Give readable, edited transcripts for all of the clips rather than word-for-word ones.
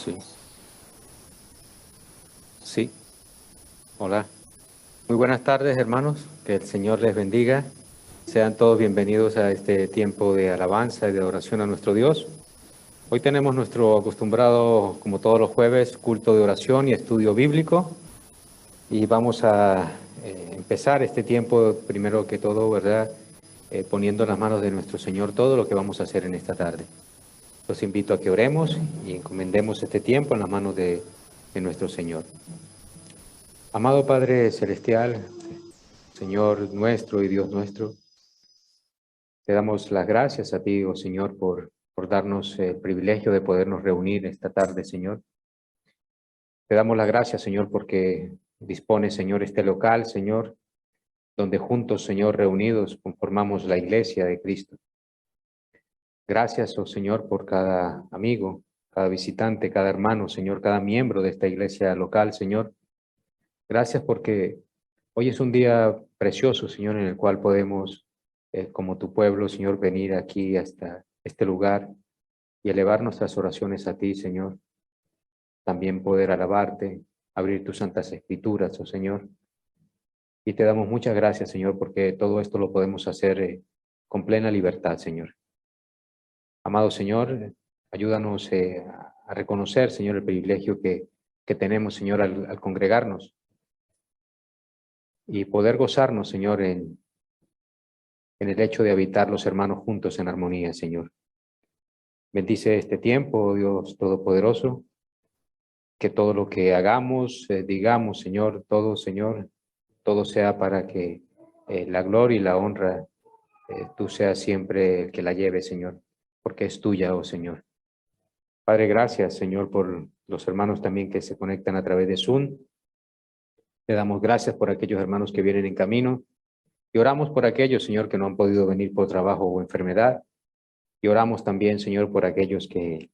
Sí, sí, hola. Muy buenas tardes, hermanos. Que el Señor les bendiga. Sean todos bienvenidos a este tiempo de alabanza y de oración a nuestro Dios. Hoy tenemos nuestro acostumbrado, como todos los jueves, culto de oración y estudio bíblico. Y vamos a empezar este tiempo, primero que todo, ¿verdad? Poniendo en las manos de nuestro Señor todo lo que vamos a hacer en esta tarde. Los invito a que oremos y encomendemos este tiempo en las manos de nuestro Señor. Amado Padre Celestial, Señor nuestro y Dios nuestro, te damos las gracias a ti, oh Señor, por darnos el privilegio de podernos reunir esta tarde, Señor. Te damos las gracias, Señor, porque dispone, Señor, este local, Señor, donde juntos, Señor, reunidos, conformamos la iglesia de Cristo. Gracias, oh Señor, por cada amigo, cada visitante, cada hermano, Señor, cada miembro de esta iglesia local, Señor. Gracias porque hoy es un día precioso, Señor, en el cual podemos, como tu pueblo, Señor, venir aquí hasta este lugar y elevar nuestras oraciones a ti, Señor. También poder alabarte, abrir tus santas escrituras, oh Señor. Y te damos muchas gracias, Señor, porque todo esto lo podemos hacer con plena libertad, Señor. Amado Señor, ayúdanos a reconocer, Señor, el privilegio que tenemos, Señor, al congregarnos y poder gozarnos, Señor, en el hecho de habitar los hermanos juntos en armonía, Señor. Bendice este tiempo, Dios Todopoderoso, que todo lo que hagamos, digamos, Señor, Señor, todo sea para que la gloria y la honra, tú seas siempre el que la lleve, Señor, porque es tuya, oh Señor. Padre, gracias, Señor, por los hermanos también que se conectan a través de Zoom. Te damos gracias por aquellos hermanos que vienen en camino y oramos por aquellos, Señor, que no han podido venir por trabajo o enfermedad. Y oramos también, Señor, por aquellos que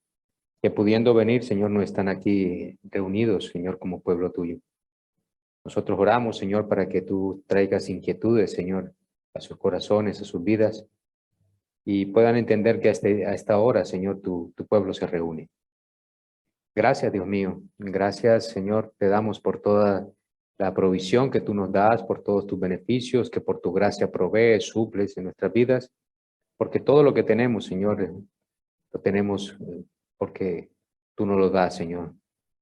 pudiendo venir, Señor, no están aquí reunidos, Señor, como pueblo tuyo. Nosotros oramos, Señor, para que tú traigas inquietudes, Señor, a sus corazones, a sus vidas, y puedan entender que a esta hora, Señor, tu pueblo se reúne. Gracias, Dios mío. Gracias, Señor, te damos por toda la provisión que tú nos das, por todos tus beneficios, que por tu gracia provees, suples en nuestras vidas, porque todo lo que tenemos, Señor, lo tenemos porque tú nos lo das, Señor.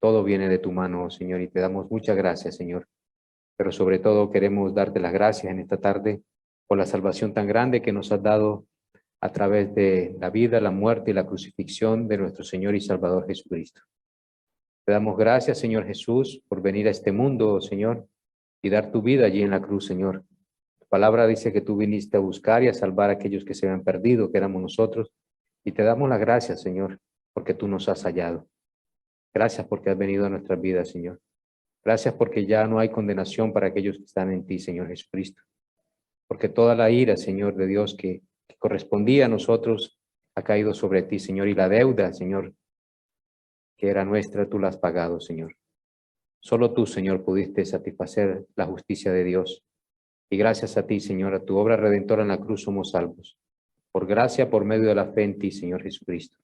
Todo viene de tu mano, Señor, y te damos muchas gracias, Señor. Pero sobre todo queremos darte las gracias en esta tarde por la salvación tan grande que nos has dado a través de la vida, la muerte y la crucifixión de nuestro Señor y Salvador Jesucristo. Te damos gracias, Señor Jesús, por venir a este mundo, Señor, y dar tu vida allí en la cruz, Señor. Tu palabra dice que tú viniste a buscar y a salvar a aquellos que se habían perdido, que éramos nosotros. Y te damos las gracias, Señor, porque tú nos has hallado. Gracias porque has venido a nuestras vidas, Señor. Gracias porque ya no hay condenación para aquellos que están en ti, Señor Jesucristo. Porque toda la ira, Señor, de Dios que correspondía a nosotros ha caído sobre ti, Señor. Y la deuda, Señor, que era nuestra, tú la has pagado, Señor. Solo tú, Señor, pudiste satisfacer la justicia de Dios. Y gracias a ti, Señor, a tu obra redentora en la cruz somos salvos. Por gracia, por medio de la fe en ti, Señor Jesucristo.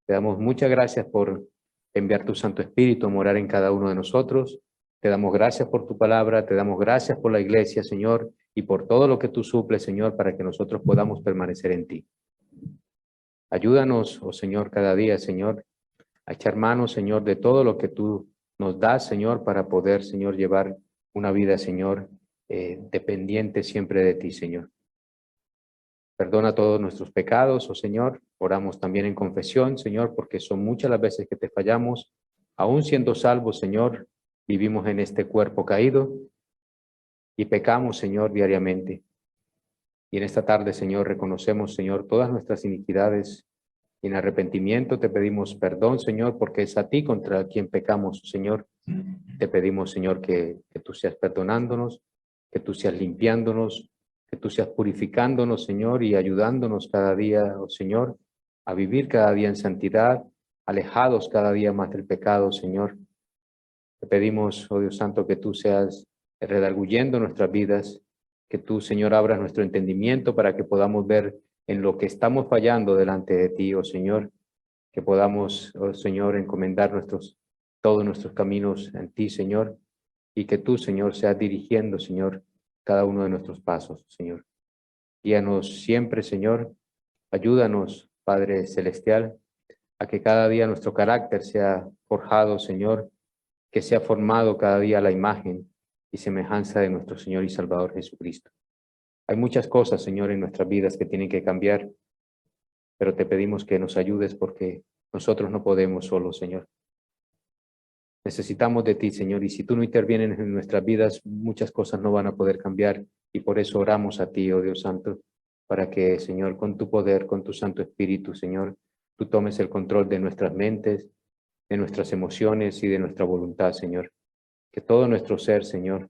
Te damos muchas gracias por enviar tu Santo Espíritu a morar en cada uno de nosotros. Te damos gracias por tu palabra, te damos gracias por la iglesia, Señor, y por todo lo que tú suples, Señor, para que nosotros podamos permanecer en ti. Ayúdanos, oh Señor, cada día, Señor, a echar mano, Señor, de todo lo que tú nos das, Señor, para poder, Señor, llevar una vida, Señor, dependiente siempre de ti, Señor. Perdona todos nuestros pecados, oh Señor. Oramos también en confesión, Señor, porque son muchas las veces que te fallamos. Aún siendo salvos, Señor, vivimos en este cuerpo caído y pecamos, Señor, diariamente. Y en esta tarde, Señor, reconocemos, Señor, todas nuestras iniquidades. Y en arrepentimiento te pedimos perdón, Señor, porque es a ti contra quien pecamos, Señor. Te pedimos, Señor, que tú seas perdonándonos, que tú seas limpiándonos, que tú seas purificándonos, Señor, y ayudándonos cada día, oh Señor, a vivir cada día en santidad, alejados cada día más del pecado, Señor. Te pedimos, oh Dios Santo, que tú seas redarguyendo nuestras vidas, que tú, Señor, abras nuestro entendimiento para que podamos ver en lo que estamos fallando delante de ti, oh Señor, que podamos, oh Señor, encomendar todos nuestros caminos en ti, Señor, y que tú, Señor, seas dirigiendo, Señor, cada uno de nuestros pasos, Señor. Guíanos siempre, Señor. Ayúdanos, Padre Celestial, a que cada día nuestro carácter sea forjado, Señor, que sea formado cada día a la imagen y semejanza de nuestro Señor y Salvador Jesucristo. Hay muchas cosas, Señor, en nuestras vidas que tienen que cambiar, pero te pedimos que nos ayudes porque nosotros no podemos solos, Señor. Necesitamos de ti, Señor, y si tú no intervienes en nuestras vidas, muchas cosas no van a poder cambiar, y por eso oramos a ti, oh Dios Santo, para que, Señor, con tu poder, con tu Santo Espíritu, Señor, tú tomes el control de nuestras mentes, de nuestras emociones y de nuestra voluntad, Señor. Que todo nuestro ser, Señor,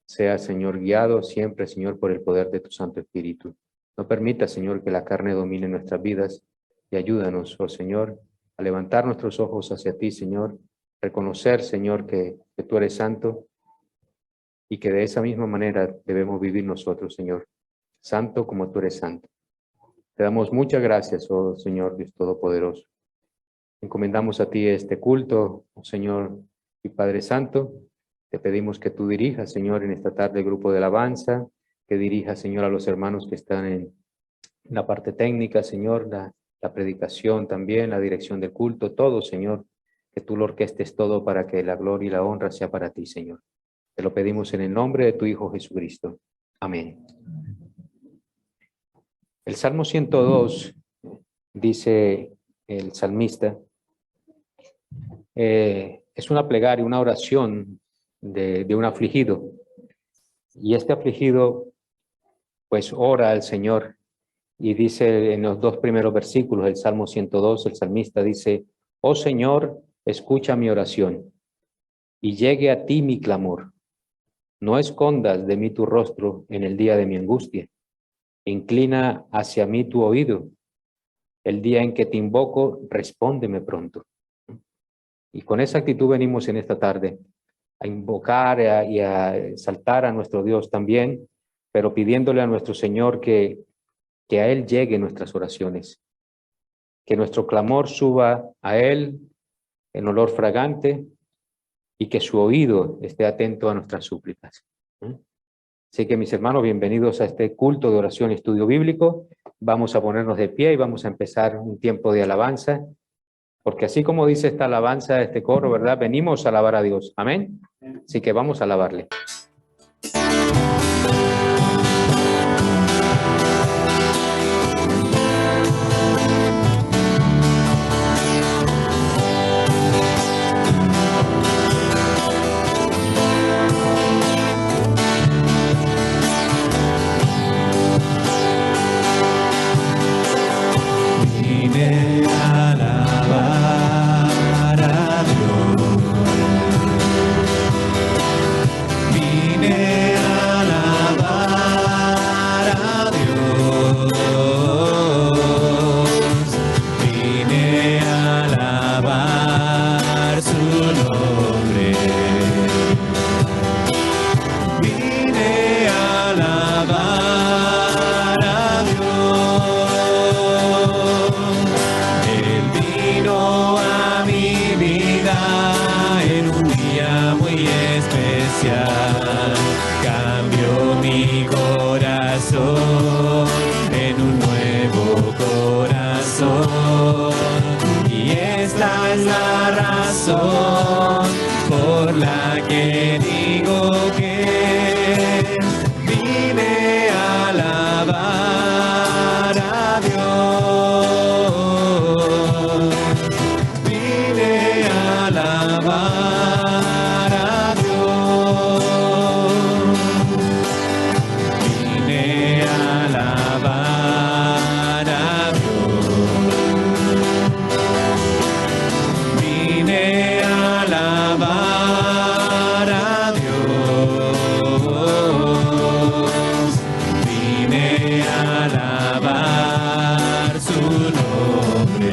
sea, Señor, guiado siempre, Señor, por el poder de tu Santo Espíritu. No permita, Señor, que la carne domine nuestras vidas y ayúdanos, oh Señor, a levantar nuestros ojos hacia ti, Señor, reconocer, Señor, que tú eres santo y que de esa misma manera debemos vivir nosotros, Señor, santo como tú eres santo. Te damos muchas gracias, oh Señor Dios Todopoderoso. Encomendamos a ti este culto, oh Señor y Padre Santo. Te pedimos que tú dirijas, Señor, en esta tarde el grupo de alabanza, que dirijas, Señor, a los hermanos que están en la parte técnica, Señor, la predicación también, la dirección del culto, todo, Señor, que tú lo orquestes todo para que la gloria y la honra sea para ti, Señor. Te lo pedimos en el nombre de tu Hijo Jesucristo. Amén. El Salmo 102 dice el salmista, es una plegaria, una oración de un afligido. Y este afligido, pues, ora al Señor y dice en los dos primeros versículos del Salmo 102, el salmista dice, oh Señor, escucha mi oración y llegue a ti mi clamor. No escondas de mí tu rostro en el día de mi angustia. Inclina hacia mí tu oído. El día en que te invoco, respóndeme pronto. Y con esa actitud venimos en esta tarde a invocar y a exaltar a nuestro Dios también, pero pidiéndole a nuestro Señor que a Él lleguen nuestras oraciones, que nuestro clamor suba a Él en olor fragante y que su oído esté atento a nuestras súplicas. Así que, mis hermanos, bienvenidos a este culto de oración y estudio bíblico. Vamos a ponernos de pie y vamos a empezar un tiempo de alabanza, porque así como dice esta alabanza, este coro, ¿verdad? Venimos a alabar a Dios. Amén. Así que vamos a alabarle. Por la que digo que vine a alabar a Dios, vine a alabar a Dios, vine a alabar a Dios, vine a alabar a Dios, vine a alabar su nombre,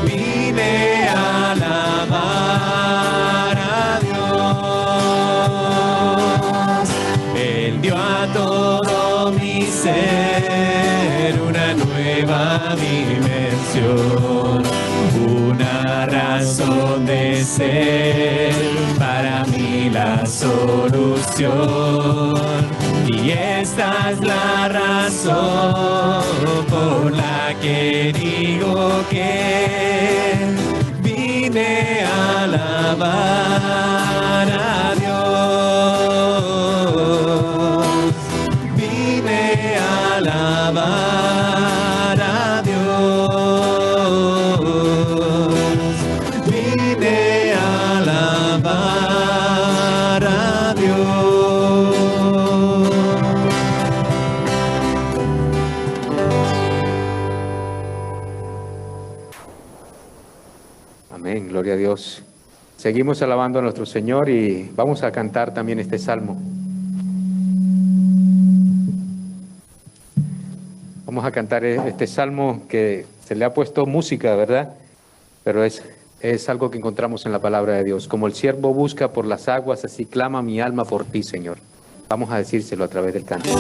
vine a alabar a Dios. Él dio a todo mi ser una nueva vida. solución, una razón de ser, para mí la solución. Y esta es la razón por la que digo que vine a alabar a Dios. Vine a alabar a Dios. Vine a alabar a Dios. Amén, gloria a Dios. Seguimos alabando a nuestro Señor y vamos a cantar también este salmo. Vamos a cantar este salmo que se le ha puesto música, ¿verdad? Pero es algo que encontramos en la palabra de Dios. Como el siervo busca por las aguas, así clama mi alma por ti, Señor. Vamos a decírselo a través del canto.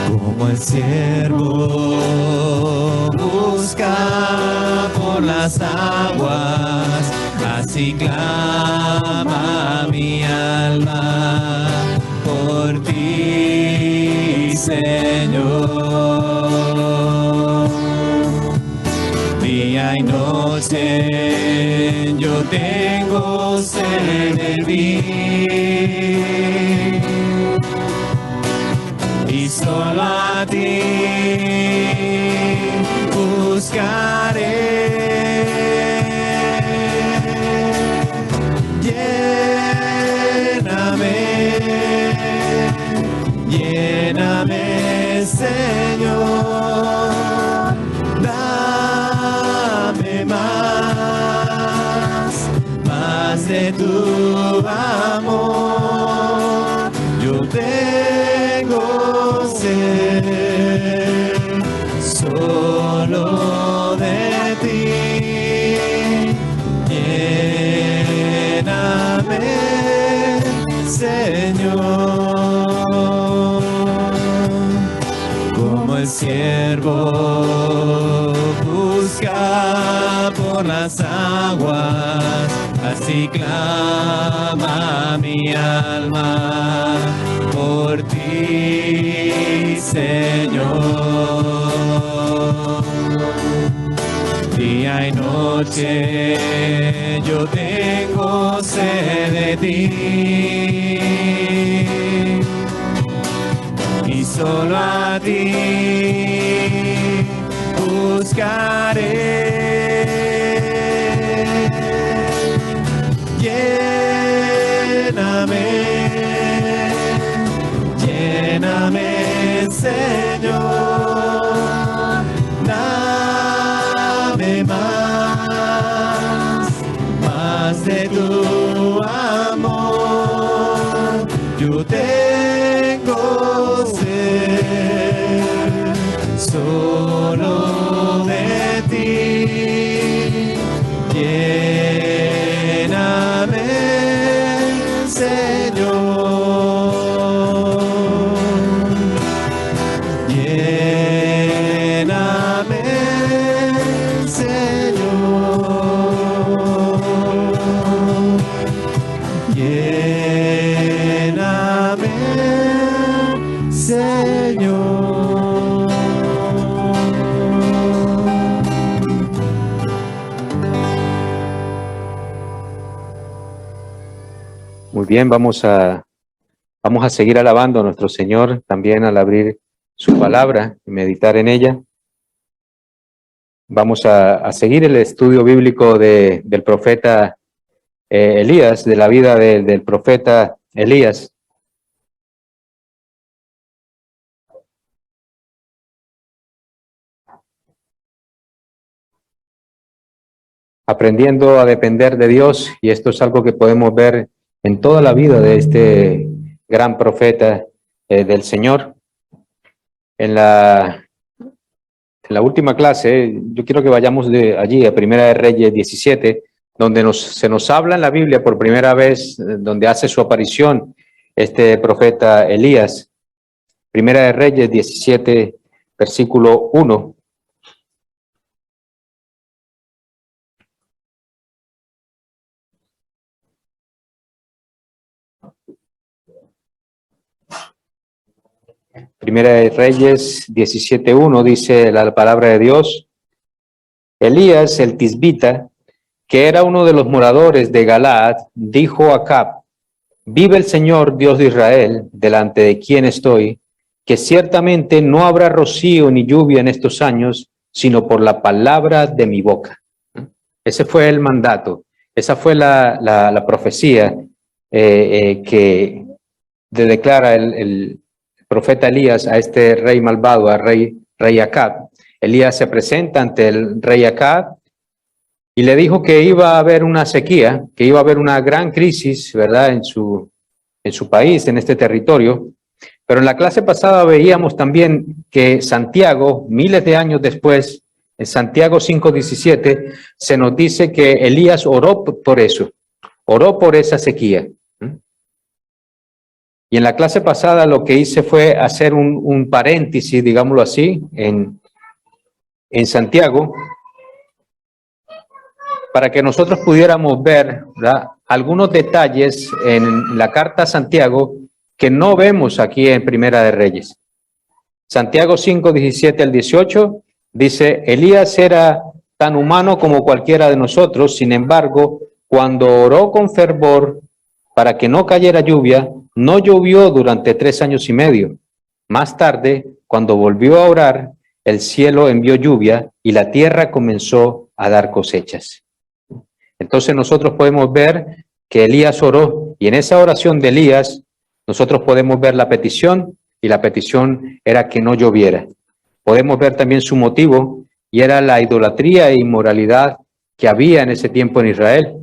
Como el siervo busca por las aguas, así clama mi alma por ti, Señor. Día y noche yo tengo sed de ti. Y solo a ti buscaré. Lléname, lléname, Señor. Dame más de tu amor. Yo tengo sed solo de ti. Lléname, Señor. Como el siervo busca por las aguas, así clama mi alma por ti, Señor. Día y noche yo tengo sed de ti. Y solo a ti buscaré. Lléname, lléname, Señor. Dame más de tu amor. Yo tengo sed solo de ti. Lléname, Señor. Lléname, Señor. Lléname, Señor. Muy bien, vamos a seguir alabando a nuestro Señor también al abrir su palabra y meditar en ella. Vamos a seguir el estudio bíblico del profeta Elías, de la vida del profeta Elías. Aprendiendo a depender de Dios, y esto es algo que podemos ver en toda la vida de este gran profeta del Señor. En la la última clase, yo quiero que vayamos de allí a Primera de Reyes 17, donde se nos habla en la Biblia por primera vez, donde hace su aparición este profeta Elías. Primera de Reyes 17, versículo 1. Primera de Reyes 17:1 dice la palabra de Dios: Elías el tisbita, que era uno de los moradores de Galaad, dijo a Acab: vive el Señor Dios de Israel, delante de quien estoy, que ciertamente no habrá rocío ni lluvia en estos años, sino por la palabra de mi boca. Ese fue el mandato, esa fue la profecía que declara el profeta Elías a este rey malvado, a rey Acab. Elías se presenta ante el rey Acab y le dijo que iba a haber una sequía, que iba a haber una gran crisis, ¿verdad?, en su país, en este territorio. Pero en la clase pasada veíamos también que Santiago, miles de años después, en Santiago 5:17, se nos dice que Elías oró por eso, oró por esa sequía. Y en la clase pasada lo que hice fue hacer un paréntesis, digámoslo así, en Santiago, para que nosotros pudiéramos ver, ¿verdad?, algunos detalles en la carta a Santiago que no vemos aquí en Primera de Reyes. Santiago 5:17-18 dice: Elías era tan humano como cualquiera de nosotros, sin embargo, cuando oró con fervor para que no cayera lluvia, no llovió durante 3 años y medio. Más tarde, cuando volvió a orar, el cielo envió lluvia y la tierra comenzó a dar cosechas. Entonces nosotros podemos ver que Elías oró, y en esa oración de Elías nosotros podemos ver la petición, y la petición era que no lloviera. Podemos ver también su motivo, y era la idolatría e inmoralidad que había en ese tiempo en Israel.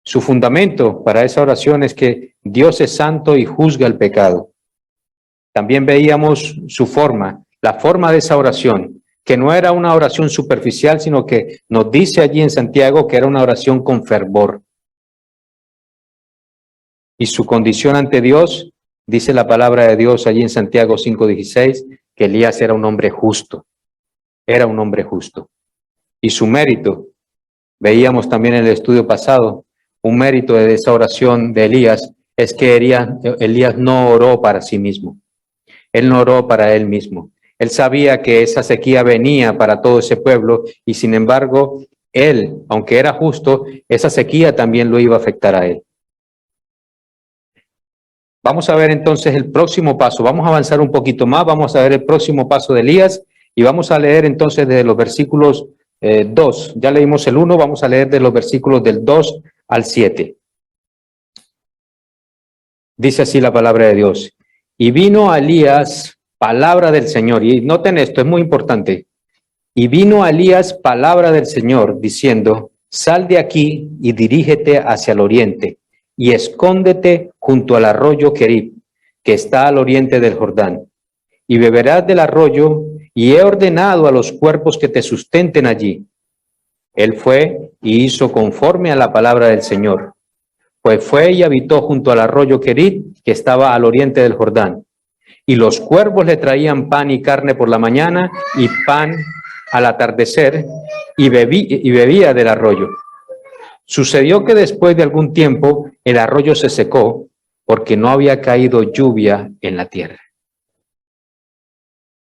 Su fundamento para esa oración es que Dios es santo y juzga el pecado. También veíamos su forma, la forma de esa oración, que no era una oración superficial, sino que nos dice allí en Santiago que era una oración con fervor. Y su condición ante Dios, dice la palabra de Dios allí en Santiago 5:16, que Elías era un hombre justo, era un hombre justo. Y su mérito, veíamos también en el estudio pasado, un mérito de esa oración de Elías es que Elías no oró para sí mismo, él no oró para él mismo. Él sabía que esa sequía venía para todo ese pueblo y sin embargo, él, aunque era justo, esa sequía también lo iba a afectar a él. Vamos a ver entonces el próximo paso, vamos a avanzar un poquito más, vamos a ver el próximo paso de Elías y vamos a leer entonces desde los versículos 2, ya leímos el 1, vamos a leer de los versículos del 2 al 7. Dice así la palabra de Dios: y vino a Elías palabra del Señor, y noten esto, es muy importante, y vino a Elías palabra del Señor diciendo: sal de aquí y dirígete hacia el oriente, y escóndete junto al arroyo Querib, que está al oriente del Jordán, y beberás del arroyo, y he ordenado a los cuerpos que te sustenten allí. Él fue y hizo conforme a la palabra del Señor, pues fue y habitó junto al arroyo Querib, que estaba al oriente del Jordán. Y los cuervos le traían pan y carne por la mañana y pan al atardecer, y bebía del arroyo. Sucedió que después de algún tiempo el arroyo se secó, porque no había caído lluvia en la tierra.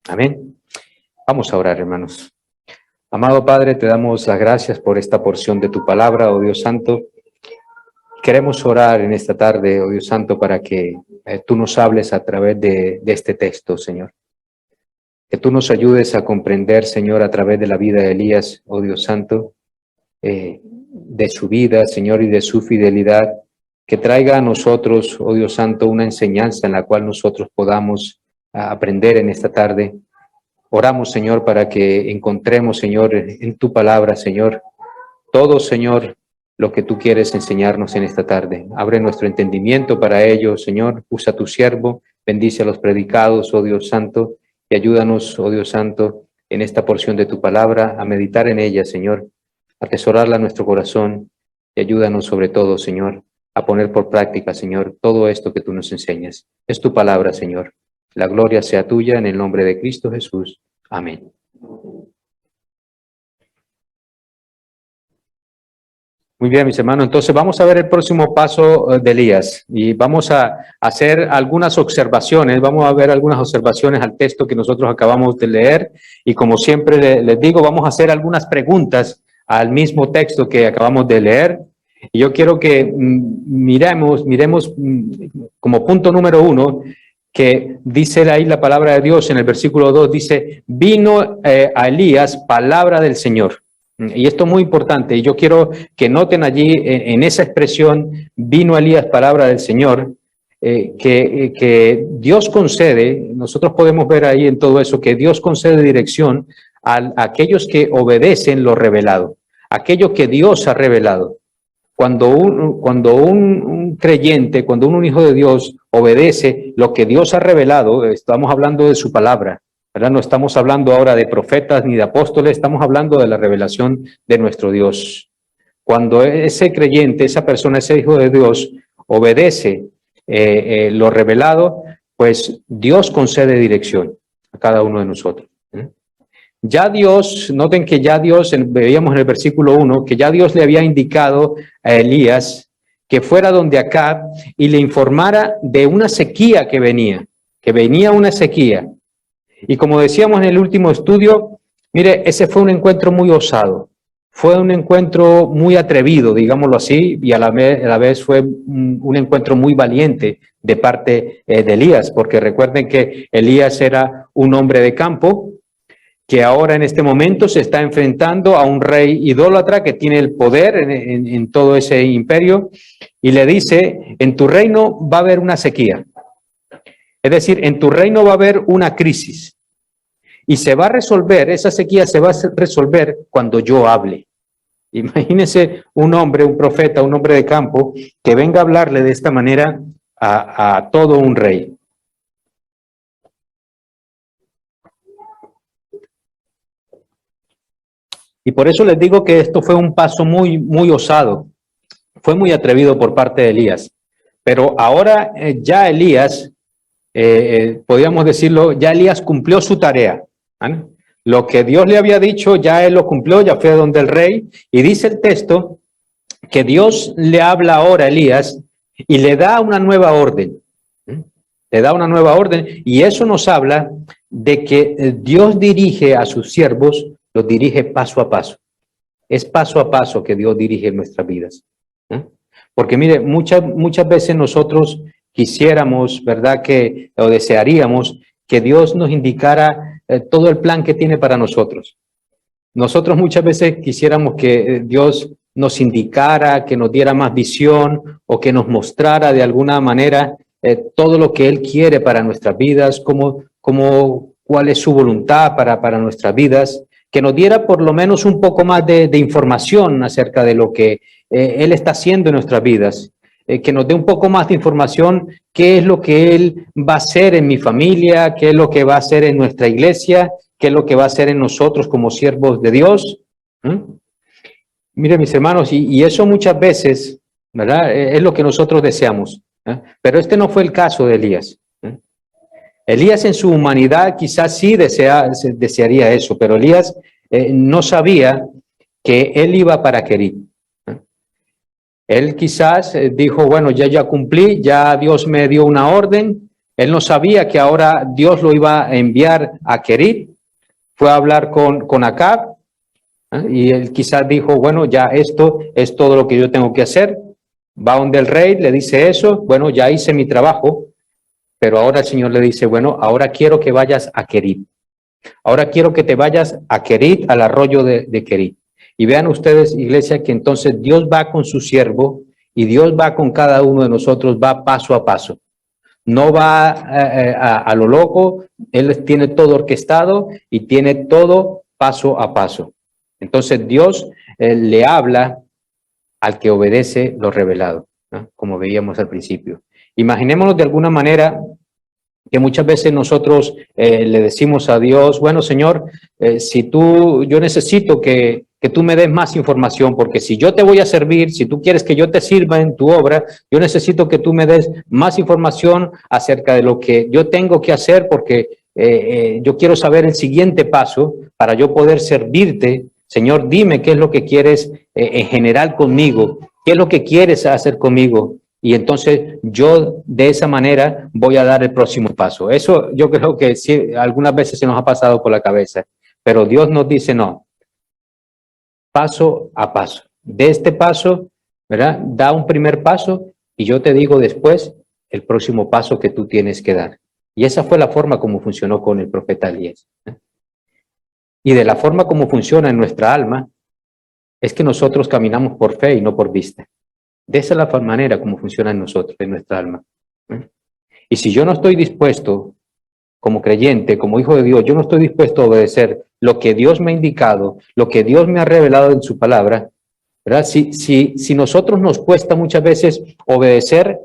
Amén. Vamos a orar, hermanos. Amado Padre, te damos las gracias por esta porción de tu palabra, oh Dios Santo. Queremos orar en esta tarde, oh Dios Santo, para que tú nos hables a través de este texto, Señor. Que tú nos ayudes a comprender, Señor, a través de la vida de Elías, oh Dios Santo, de su vida, Señor, y de su fidelidad, que traiga a nosotros, oh Dios Santo, una enseñanza en la cual nosotros podamos aprender en esta tarde. Oramos, Señor, para que encontremos, Señor, en tu palabra, Señor, todo, Señor, lo que tú quieres enseñarnos en esta tarde. Abre nuestro entendimiento para ello, Señor. Usa a tu siervo, bendice a los predicados, oh Dios Santo, y ayúdanos, oh Dios Santo, en esta porción de tu palabra, a meditar en ella, Señor, a atesorarla en nuestro corazón y ayúdanos sobre todo, Señor, a poner por práctica, Señor, todo esto que tú nos enseñas. Es tu palabra, Señor. La gloria sea tuya en el nombre de Cristo Jesús. Amén. Muy bien, mis hermanos. Entonces vamos a ver el próximo paso de Elías y vamos a hacer algunas observaciones. Vamos a ver algunas observaciones al texto que nosotros acabamos de leer y como siempre les digo, vamos a hacer algunas preguntas al mismo texto que acabamos de leer. Y yo quiero que miremos como punto número 1 que dice ahí la palabra de Dios en el versículo 2, dice, vino a Elías palabra del Señor. Y esto es muy importante, y yo quiero que noten allí en esa expresión, vino a Elías palabra del Señor, que Dios concede, nosotros podemos ver ahí en todo eso, que Dios concede dirección a aquellos que obedecen lo revelado, aquello que Dios ha revelado. Cuando un creyente, cuando un hijo de Dios obedece lo que Dios ha revelado, estamos hablando de su palabra, ¿verdad? No estamos hablando ahora de profetas ni de apóstoles, estamos hablando de la revelación de nuestro Dios. Cuando ese creyente, esa persona, ese hijo de Dios obedece lo revelado, pues Dios concede dirección a cada uno de nosotros. Ya Dios, noten que ya Dios, veíamos en el versículo 1, que ya Dios le había indicado a Elías que fuera donde Acab y le informara de una sequía que venía una sequía. Y como decíamos en el último estudio, mire, ese fue un encuentro muy osado, fue un encuentro muy atrevido, digámoslo así, y a la vez fue un encuentro muy valiente de parte de Elías, porque recuerden que Elías era un hombre de campo, que ahora en este momento se está enfrentando a un rey idólatra que tiene el poder en todo ese imperio y le dice, en tu reino va a haber una sequía. Es decir, en tu reino va a haber una crisis y se va a resolver, esa sequía se va a resolver cuando yo hable. Imagínense un hombre, un profeta, un hombre de campo que venga a hablarle de esta manera a todo un rey. Y por eso les digo que esto fue un paso muy osado, fue muy atrevido por parte de Elías. Pero ahora ya Elías, podríamos decirlo, ya Elías cumplió su tarea. ¿Vale? Lo que Dios le había dicho, ya él lo cumplió, ya fue donde el rey. Y dice el texto que Dios le habla ahora a Elías y le da una nueva orden. Le da una nueva orden y eso nos habla de que Dios dirige a sus siervos, los dirige paso a paso. Es paso a paso que Dios dirige nuestras vidas. Porque mire, muchas veces nosotros quisiéramos, ¿verdad? O desearíamos que Dios nos indicara todo el plan que tiene para nosotros. Nosotros muchas veces quisiéramos que Dios nos indicara, que nos diera más visión o que nos mostrara de alguna manera todo lo que Él quiere para nuestras vidas, cuál es su voluntad para nuestras vidas, que nos diera por lo menos un poco más de información acerca de lo que Él está haciendo en nuestras vidas, que nos dé un poco más de información, qué es lo que Él va a hacer en mi familia, qué es lo que va a hacer en nuestra iglesia, qué es lo que va a hacer en nosotros como siervos de Dios. Miren, mis hermanos, y eso muchas veces, ¿verdad? Es lo que nosotros deseamos. Pero este no fue el caso de Elías. Elías en su humanidad quizás sí desearía eso, pero Elías no sabía que él iba para Querit. Él quizás dijo, bueno, ya cumplí, ya Dios me dio una orden. Él no sabía que ahora Dios lo iba a enviar a Querit. Fue a hablar con Acab y él quizás dijo, bueno, ya esto es todo lo que yo tengo que hacer. Va donde el rey, le dice eso, bueno, ya hice mi trabajo, pero ahora el Señor le dice, bueno, ahora quiero que vayas a Querit. Ahora quiero que te vayas a Querit, al arroyo de Querit. Y vean ustedes, iglesia, que entonces Dios va con su siervo y Dios va con cada uno de nosotros, va paso a paso. No va a lo loco, Él tiene todo orquestado y tiene todo paso a paso. Entonces Dios le habla al que obedece lo revelado, ¿no? Como veíamos al principio. Imaginémonos de alguna manera que muchas veces nosotros le decimos a Dios, bueno, Señor, yo necesito que tú me des más información, porque si yo te voy a servir, si tú quieres que yo te sirva en tu obra, yo necesito que tú me des más información acerca de lo que yo tengo que hacer, porque yo quiero saber el siguiente paso para yo poder servirte. Señor, dime qué es lo que quieres en general conmigo, qué es lo que quieres hacer conmigo. Y entonces yo de esa manera voy a dar el próximo paso. Eso yo creo que sí, algunas veces se nos ha pasado por la cabeza, pero Dios nos dice no, paso a paso. De este paso, ¿verdad? Da un primer paso y yo te digo después el próximo paso que tú tienes que dar. Y esa fue la forma como funcionó con el profeta Elías. Y de la forma como funciona en nuestra alma es que nosotros caminamos por fe y no por vista. De esa es la manera como funciona en nosotros, en nuestra alma. Y si yo no estoy dispuesto, como creyente, como hijo de Dios, yo no estoy dispuesto a obedecer lo que Dios me ha indicado, lo que Dios me ha revelado en su palabra, ¿verdad? Si nosotros nos cuesta muchas veces obedecer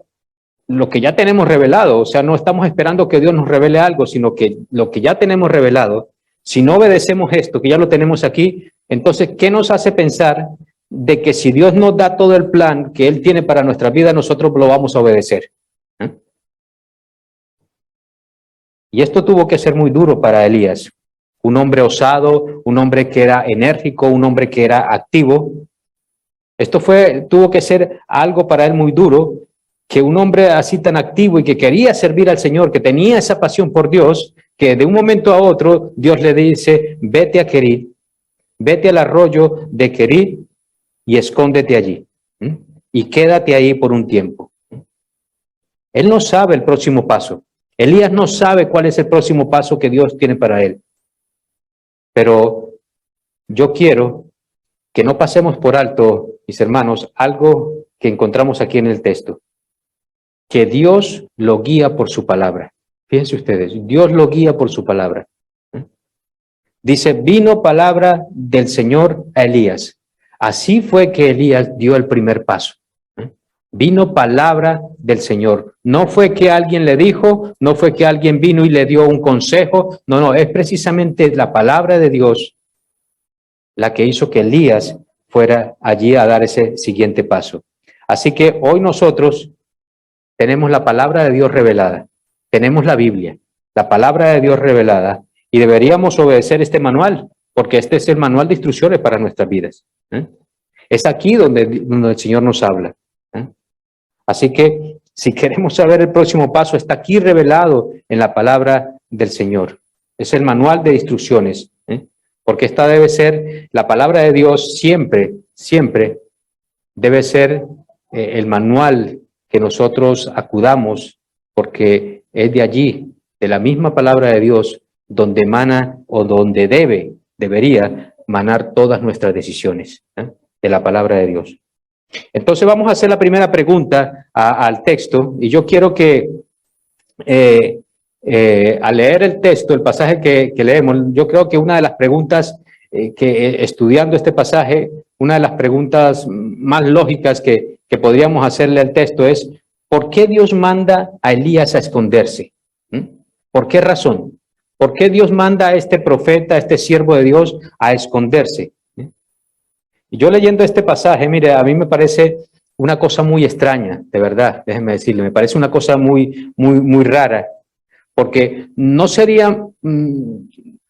lo que ya tenemos revelado, o sea, no estamos esperando que Dios nos revele algo, sino que lo que ya tenemos revelado, si no obedecemos esto, que ya lo tenemos aquí, entonces, ¿qué nos hace pensar de que si Dios nos da todo el plan que Él tiene para nuestra vida, nosotros lo vamos a obedecer? Y esto tuvo que ser muy duro para Elías, un hombre osado, un hombre que era enérgico, un hombre que era activo. Tuvo que ser algo para él muy duro, que un hombre así tan activo y que quería servir al Señor, que tenía esa pasión por Dios, que de un momento a otro Dios le dice, vete a Querit, vete al arroyo de Querit y escóndete allí. Y quédate ahí por un tiempo. Él no sabe el próximo paso. Elías no sabe cuál es el próximo paso que Dios tiene para él. Pero yo quiero que no pasemos por alto, mis hermanos, algo que encontramos aquí en el texto. Que Dios lo guía por su palabra. Fíjense ustedes, Dios lo guía por su palabra. Dice, vino palabra del Señor a Elías. Así fue que Elías dio el primer paso. Vino palabra del Señor. No fue que alguien le dijo, no fue que alguien vino y le dio un consejo. No, es precisamente la palabra de Dios la que hizo que Elías fuera allí a dar ese siguiente paso. Así que hoy nosotros tenemos la palabra de Dios revelada, tenemos la Biblia, la palabra de Dios revelada, y deberíamos obedecer este manual, porque este es el manual de instrucciones para nuestras vidas. Es aquí donde el Señor nos habla. Así que si queremos saber el próximo paso, está aquí revelado en la palabra del Señor. Es el manual de instrucciones, porque esta debe ser, la palabra de Dios siempre, siempre debe ser el manual que nosotros acudamos, porque es de allí, de la misma palabra de Dios, donde emana o donde debería manar todas nuestras decisiones, de la palabra de Dios. Entonces vamos a hacer la primera pregunta al texto, y yo quiero que al leer el texto, el pasaje que leemos, yo creo que una de las preguntas que estudiando este pasaje, una de las preguntas más lógicas que podríamos hacerle al texto es, ¿por qué Dios manda a Elías a esconderse? ¿Por qué razón? ¿Por qué Dios manda a este profeta, a este siervo de Dios, a esconderse? Y yo leyendo este pasaje, mire, a mí me parece una cosa muy extraña, de verdad, déjenme decirle, me parece una cosa muy rara, porque no sería,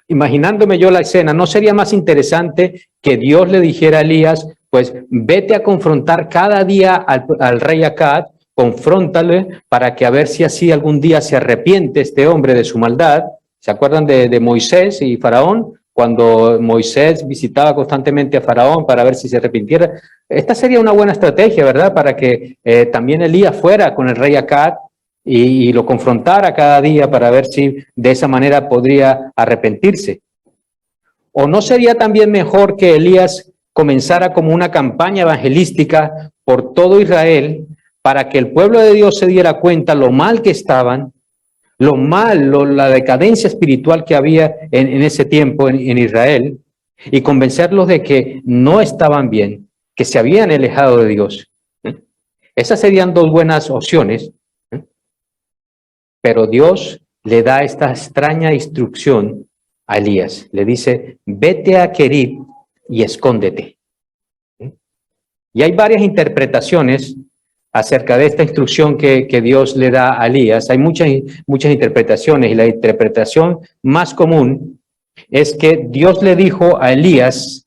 imaginándome yo la escena, no sería más interesante que Dios le dijera a Elías, pues vete a confrontar cada día al rey Acab, confróntale para que a ver si así algún día se arrepiente este hombre de su maldad. ¿Se acuerdan de Moisés y Faraón? Cuando Moisés visitaba constantemente a Faraón para ver si se arrepintiera. Esta sería una buena estrategia, ¿verdad? Para que también Elías fuera con el rey Acab y lo confrontara cada día para ver si de esa manera podría arrepentirse. ¿O no sería también mejor que Elías comenzara como una campaña evangelística por todo Israel para que el pueblo de Dios se diera cuenta lo mal que estaban, la decadencia espiritual que había en ese tiempo en Israel, y convencerlos de que no estaban bien, que se habían alejado de Dios? Esas serían dos buenas opciones, pero Dios le da esta extraña instrucción a Elías. Le dice, vete a Querib y escóndete. Y hay varias interpretaciones acerca de esta instrucción que Dios le da a Elías. Hay muchas interpretaciones, y la interpretación más común es que Dios le dijo a Elías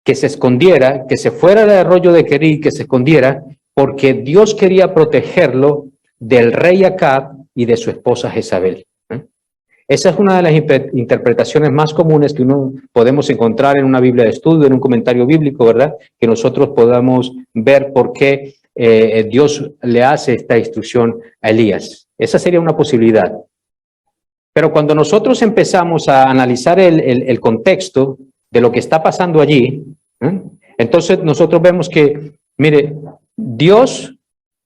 que se escondiera, que se fuera del arroyo de Querib, que se escondiera, porque Dios quería protegerlo del rey Acab y de su esposa Jezabel. Esa es una de las interpretaciones más comunes que uno podemos encontrar en una Biblia de estudio, en un comentario bíblico, ¿verdad? Que nosotros podamos ver por qué Dios le hace esta instrucción a Elías. Esa sería una posibilidad. Pero cuando nosotros empezamos a analizar el contexto de lo que está pasando allí, entonces nosotros vemos que, mire, Dios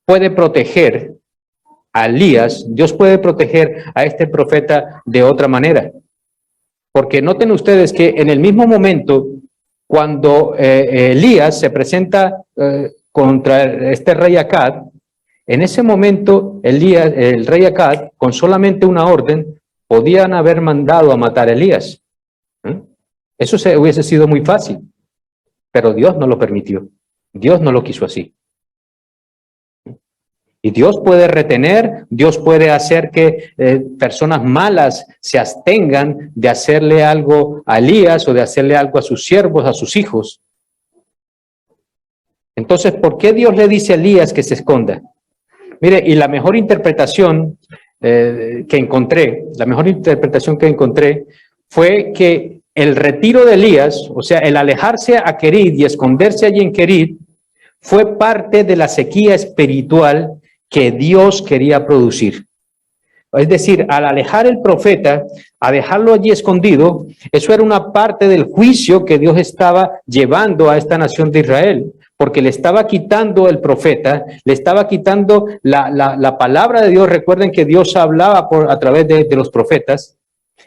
puede proteger a Elías, Dios puede proteger a este profeta de otra manera. Porque noten ustedes que en el mismo momento, cuando Elías se presenta contra este rey Acab, en ese momento el rey Acab, con solamente una orden, podían haber mandado a matar a Elías. Eso hubiese sido muy fácil, pero Dios no lo permitió. Dios no lo quiso así. Y Dios puede retener, Dios puede hacer que personas malas se abstengan de hacerle algo a Elías o de hacerle algo a sus siervos, a sus hijos. Entonces, ¿por qué Dios le dice a Elías que se esconda? Mire, y la mejor interpretación que encontré fue que el retiro de Elías, o sea, el alejarse a Querib y esconderse allí en Querib, fue parte de la sequía espiritual que Dios quería producir. Es decir, al alejar el profeta, a dejarlo allí escondido, eso era una parte del juicio que Dios estaba llevando a esta nación de Israel, porque le estaba quitando el profeta, le estaba quitando la palabra de Dios. Recuerden que Dios hablaba a través de los profetas.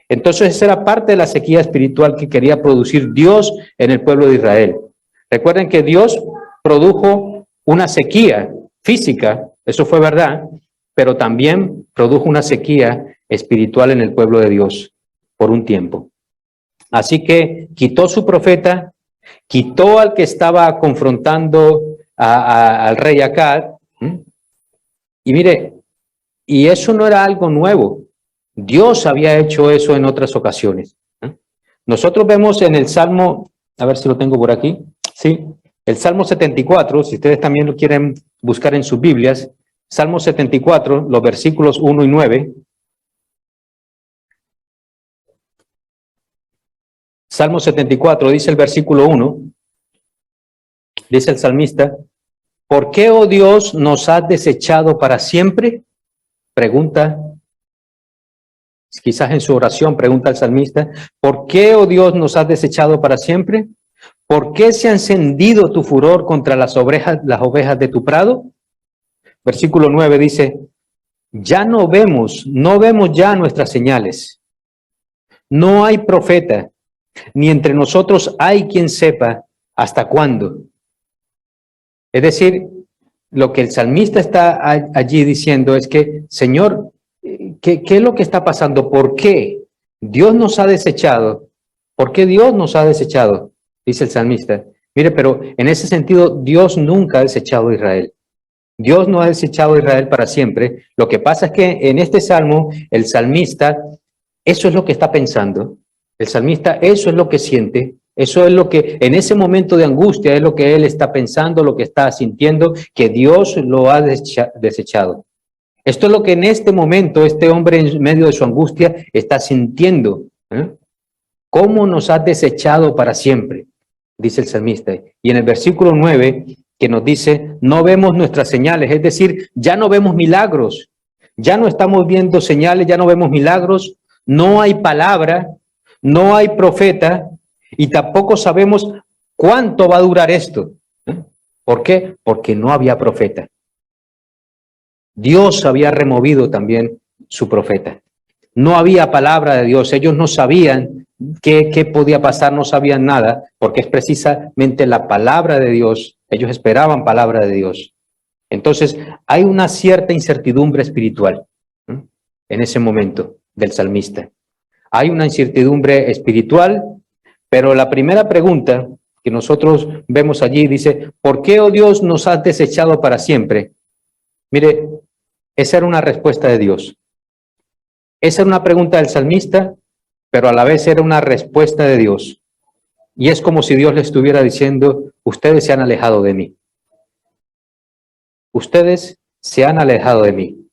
Entonces esa era parte de la sequía espiritual que quería producir Dios en el pueblo de Israel. Recuerden que Dios produjo una sequía física, eso fue verdad, pero también produjo una sequía espiritual en el pueblo de Dios por un tiempo. Así que quitó su profeta, quitó al que estaba confrontando al rey Acab, y mire, y eso no era algo nuevo. Dios había hecho eso en otras ocasiones. Nosotros vemos en el Salmo, a ver si lo tengo por aquí, sí, el Salmo 74, si ustedes también lo quieren buscar en sus Biblias, Salmo 74, los versículos 1 y 9. Salmo 74, dice el versículo 1, dice el salmista, ¿por qué, oh Dios, nos has desechado para siempre? Pregunta, quizás en su oración, pregunta el salmista, ¿por qué, oh Dios, nos has desechado para siempre? ¿Por qué se ha encendido tu furor contra las ovejas de tu prado? Versículo 9 dice, ya no vemos ya nuestras señales. No hay profeta, ni entre nosotros hay quien sepa hasta cuándo. Es decir, lo que el salmista está allí diciendo es que, Señor, ¿qué es lo que está pasando? ¿Por qué Dios nos ha desechado? ¿Por qué Dios nos ha desechado? Dice el salmista. Mire, pero en ese sentido, Dios nunca ha desechado a Israel. Dios no ha desechado a Israel para siempre. Lo que pasa es que en este salmo, el salmista, eso es lo que está pensando. El salmista, eso es lo que siente. Eso es lo que en ese momento de angustia es lo que él está pensando, lo que está sintiendo, que Dios lo ha desechado. Esto es lo que en este momento este hombre en medio de su angustia está sintiendo. ¿Cómo nos has desechado para siempre? Dice el salmista. Y en el versículo 9, que nos dice, no vemos nuestras señales, es decir, ya no vemos milagros, ya no estamos viendo señales, ya no vemos milagros, no hay palabra, no hay profeta, y tampoco sabemos cuánto va a durar esto. ¿Por qué? Porque no había profeta. Dios había removido también su profeta. No había palabra de Dios. Ellos no sabían qué podía pasar, no sabían nada, porque es precisamente la palabra de Dios. Ellos esperaban palabra de Dios. Entonces, hay una cierta incertidumbre espiritual, ¿no?, en ese momento del salmista. Hay una incertidumbre espiritual, pero la primera pregunta que nosotros vemos allí dice, ¿por qué, oh Dios, nos has desechado para siempre? Mire, esa era una respuesta de Dios. Esa era una pregunta del salmista, pero a la vez era una respuesta de Dios. Y es como si Dios le estuviera diciendo, ustedes se han alejado de mí. Ustedes se han alejado de mí.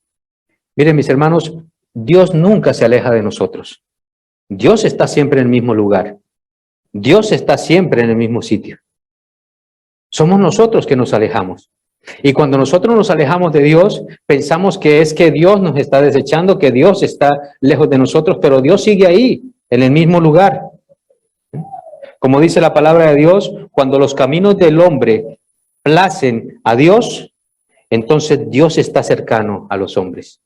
Miren, mis hermanos, Dios nunca se aleja de nosotros. Dios está siempre en el mismo lugar. Dios está siempre en el mismo sitio. Somos nosotros que nos alejamos. Y cuando nosotros nos alejamos de Dios, pensamos que es que Dios nos está desechando, que Dios está lejos de nosotros, pero Dios sigue ahí, en el mismo lugar. Como dice la palabra de Dios, cuando los caminos del hombre placen a Dios, entonces Dios está cercano a los hombres.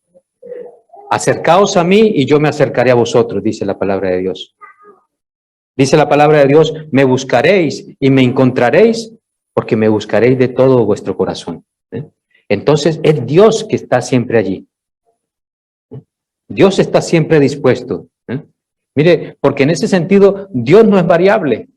Acercaos a mí y yo me acercaré a vosotros, dice la palabra de Dios. Dice la palabra de Dios, me buscaréis y me encontraréis, porque me buscaréis de todo vuestro corazón. Entonces es Dios que está siempre allí. Dios está siempre dispuesto. Mire, porque en ese sentido Dios no es variable.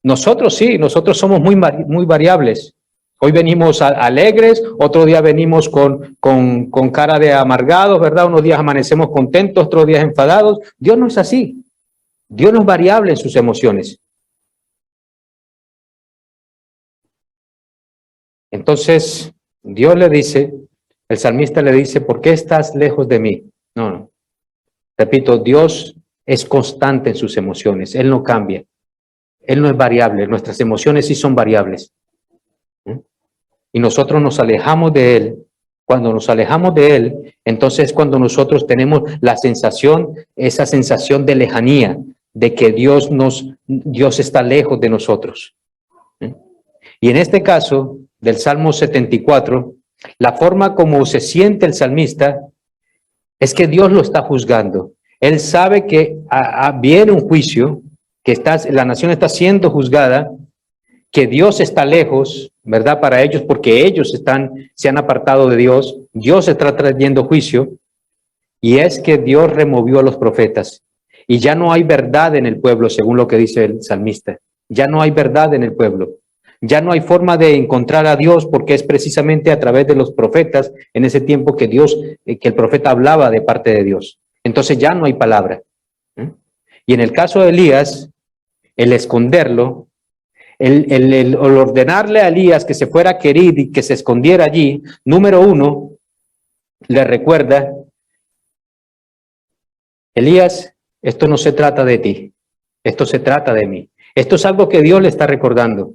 Nosotros sí, nosotros somos muy variables. Hoy venimos alegres, otro día venimos con cara de amargados, ¿verdad? Unos días amanecemos contentos, otros días enfadados. Dios no es así. Dios no es variable en sus emociones. Entonces, Dios le dice, el salmista le dice, ¿por qué estás lejos de mí? No. Repito, Dios es constante en sus emociones. Él no cambia. Él no es variable. Nuestras emociones sí son variables. Y nosotros nos alejamos de Él. Cuando nos alejamos de Él, entonces cuando nosotros tenemos la sensación, esa sensación de lejanía, de que Dios está lejos de nosotros. Y en este caso, del Salmo 74, la forma como se siente el salmista es que Dios lo está juzgando. Él sabe que viene un juicio, que la nación está siendo juzgada, que Dios está lejos, ¿verdad? Para ellos, porque ellos se han apartado de Dios. Dios está trayendo juicio, y es que Dios removió a los profetas. Y ya no hay verdad en el pueblo, según lo que dice el salmista. Ya no hay verdad en el pueblo. Ya no hay forma de encontrar a Dios, porque es precisamente a través de los profetas en ese tiempo que el profeta hablaba de parte de Dios. Entonces ya no hay palabra. Y en el caso de Elías, el esconderlo, el ordenarle a Elías que se fuera a Querid y que se escondiera allí, número uno, le recuerda, Elías, esto no se trata de ti, esto se trata de mí. Esto es algo que Dios le está recordando,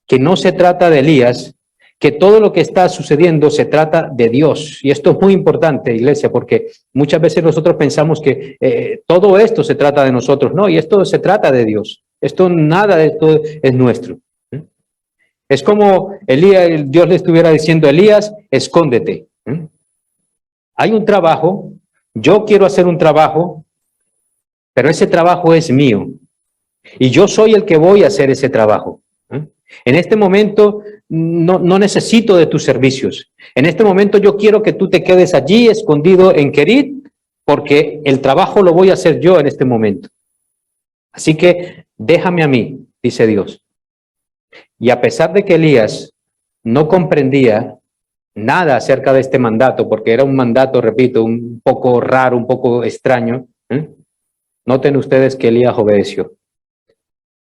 que no se trata de Elías, que todo lo que está sucediendo se trata de Dios. Y esto es muy importante, iglesia, porque muchas veces nosotros pensamos que todo esto se trata de nosotros. No, y esto se trata de Dios. Nada de esto es nuestro. Es como Dios le estuviera diciendo a Elías, escóndete. Hay un trabajo, yo quiero hacer un trabajo, pero ese trabajo es mío. Y yo soy el que voy a hacer ese trabajo. En este momento no necesito de tus servicios. En este momento yo quiero que tú te quedes allí escondido en Querid, porque el trabajo lo voy a hacer yo en este momento. Así que déjame a mí, dice Dios. Y a pesar de que Elías no comprendía nada acerca de este mandato, porque era un mandato, repito, un poco raro, un poco extraño, noten ustedes que Elías obedeció.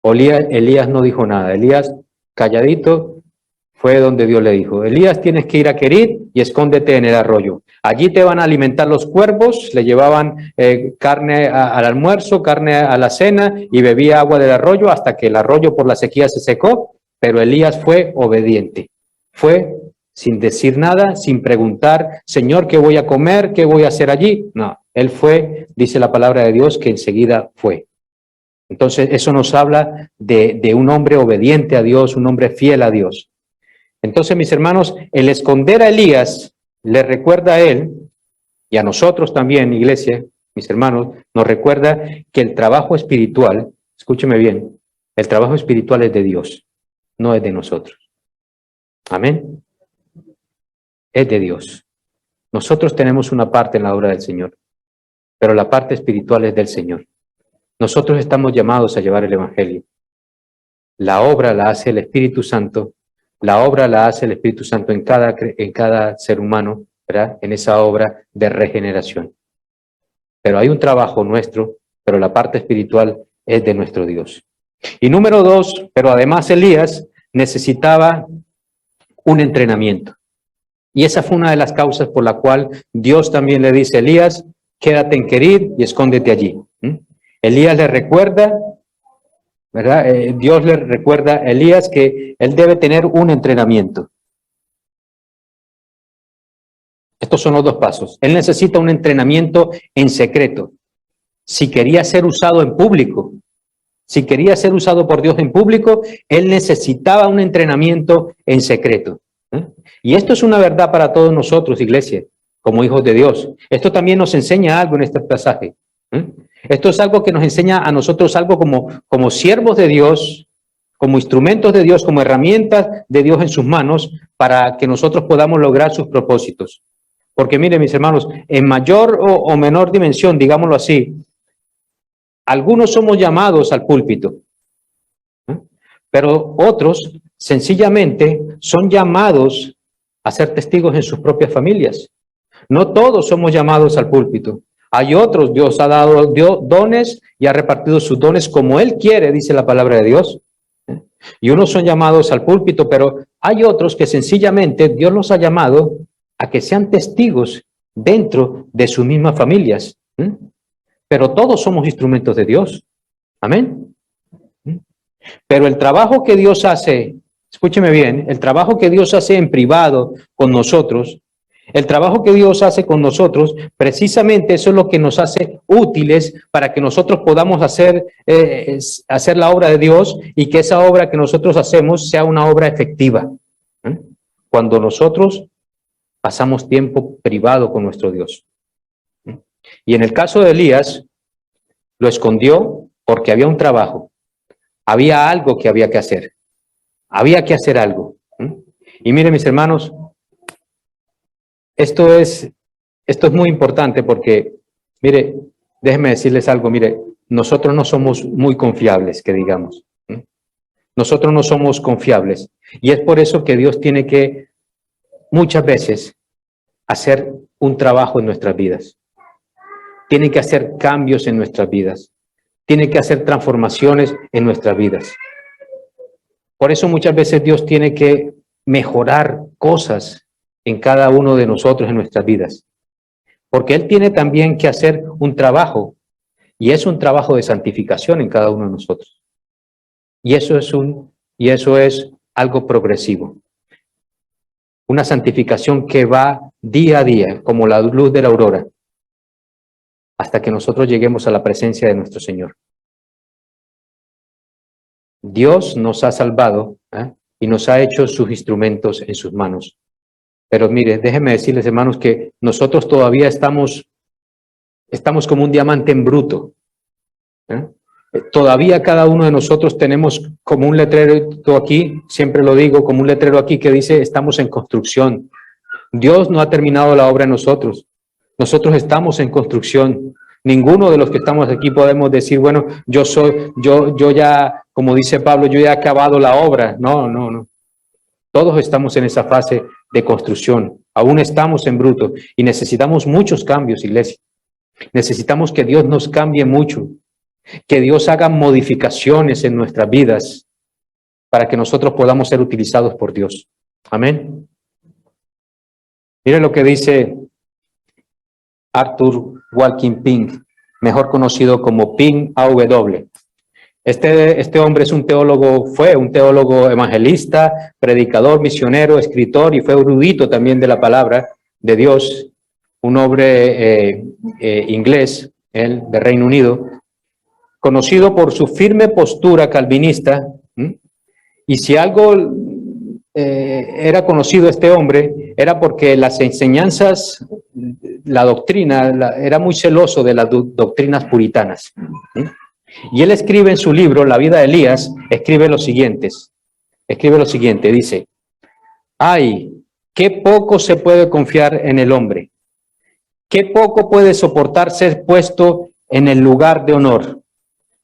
Elías no dijo nada. Elías, calladito, fue donde Dios le dijo, Elías, tienes que ir a Querid y escóndete en el arroyo. Allí te van a alimentar los cuervos. Le llevaban carne al almuerzo, carne a la cena, y bebía agua del arroyo hasta que el arroyo por la sequía se secó. Pero Elías fue obediente. Fue sin decir nada, sin preguntar, Señor, ¿qué voy a comer? ¿Qué voy a hacer allí? No, él fue, dice la palabra de Dios, que enseguida fue. Entonces, eso nos habla de un hombre obediente a Dios, un hombre fiel a Dios. Entonces, mis hermanos, el esconder a Elías le recuerda a él, y a nosotros también, iglesia, mis hermanos, nos recuerda que el trabajo espiritual, escúcheme bien, el trabajo espiritual es de Dios, no es de nosotros. Amén. es de Dios. Nosotros tenemos una parte en la obra del Señor, pero la parte espiritual es del Señor. Nosotros estamos llamados a llevar el Evangelio. La obra la hace el Espíritu Santo. La obra la hace el Espíritu Santo en cada ser humano, ¿verdad? En esa obra de regeneración. Pero hay un trabajo nuestro, pero la parte espiritual es de nuestro Dios. Y número 2, pero además Elías necesitaba un entrenamiento. Y esa fue una de las causas por la cual Dios también le dice: Elías, quédate en Querid y escóndete allí. Elías le recuerda, ¿verdad? Dios le recuerda a Elías que él debe tener un entrenamiento. Estos son los 2 pasos. Él necesita un entrenamiento en secreto. Si quería ser usado en público, si quería ser usado por Dios en público, él necesitaba un entrenamiento en secreto. Y esto es una verdad para todos nosotros, iglesia, como hijos de Dios. Esto también nos enseña algo en este pasaje. Esto es algo que nos enseña a nosotros algo como siervos de Dios, como instrumentos de Dios, como herramientas de Dios en sus manos, para que nosotros podamos lograr sus propósitos. Porque miren, mis hermanos, en mayor o menor dimensión, digámoslo así, algunos somos llamados al púlpito, pero otros sencillamente son llamados a ser testigos en sus propias familias. No todos somos llamados al púlpito. Hay otros, Dios ha dado dones y ha repartido sus dones como Él quiere, dice la palabra de Dios. Y unos son llamados al púlpito, pero hay otros que sencillamente Dios los ha llamado a que sean testigos dentro de sus mismas familias. Pero todos somos instrumentos de Dios. Amén. Pero el trabajo que Dios hace, escúcheme bien, el trabajo que Dios hace en privado con nosotros, el trabajo que Dios hace con nosotros, precisamente eso es lo que nos hace útiles para que nosotros podamos hacer la obra de Dios y que esa obra que nosotros hacemos sea una obra efectiva. Cuando nosotros pasamos tiempo privado con nuestro Dios. Y en el caso de Elías, lo escondió porque había un trabajo. Había algo que había que hacer. Había que hacer algo. Y miren, mis hermanos, esto es muy importante porque, mire, déjenme decirles algo, mire, nosotros no somos muy confiables, que digamos. Nosotros no somos confiables. Y es por eso que Dios tiene que, muchas veces, hacer un trabajo en nuestras vidas. Tiene que hacer cambios en nuestras vidas. Tiene que hacer transformaciones en nuestras vidas. Por eso muchas veces Dios tiene que mejorar cosas en cada uno de nosotros en nuestras vidas. Porque Él tiene también que hacer un trabajo, y es un trabajo de santificación en cada uno de nosotros. Y eso es algo progresivo. Una santificación que va día a día, como la luz de la aurora, hasta que nosotros lleguemos a la presencia de nuestro Señor. Dios nos ha salvado y nos ha hecho sus instrumentos en sus manos. Pero mire, déjenme decirles, hermanos, que nosotros todavía estamos como un diamante en bruto. Todavía cada uno de nosotros tenemos como un letrero aquí, siempre lo digo, como un letrero aquí que dice: estamos en construcción. Dios no ha terminado la obra en nosotros. Nosotros estamos en construcción. Ninguno de los que estamos aquí podemos decir, bueno, yo ya, como dice Pablo, yo ya he acabado la obra. No. Todos estamos en esa fase de construcción. Aún estamos en bruto y necesitamos muchos cambios, iglesia. Necesitamos que Dios nos cambie mucho, que Dios haga modificaciones en nuestras vidas para que nosotros podamos ser utilizados por Dios. Amén. Miren lo que dice Arthur Walking Pink, mejor conocido como Pink A.W. Este hombre fue un teólogo evangelista, predicador, misionero, escritor y fue erudito también de la palabra de Dios. Un hombre inglés, él de Reino Unido, conocido por su firme postura calvinista. Y si algo era conocido este hombre, era porque las enseñanzas, la doctrina, era muy celoso de las doctrinas puritanas. Y él escribe en su libro, La vida de Elías, escribe lo siguiente, dice: ay qué poco se puede confiar en el hombre, qué poco puede soportar ser puesto en el lugar de honor,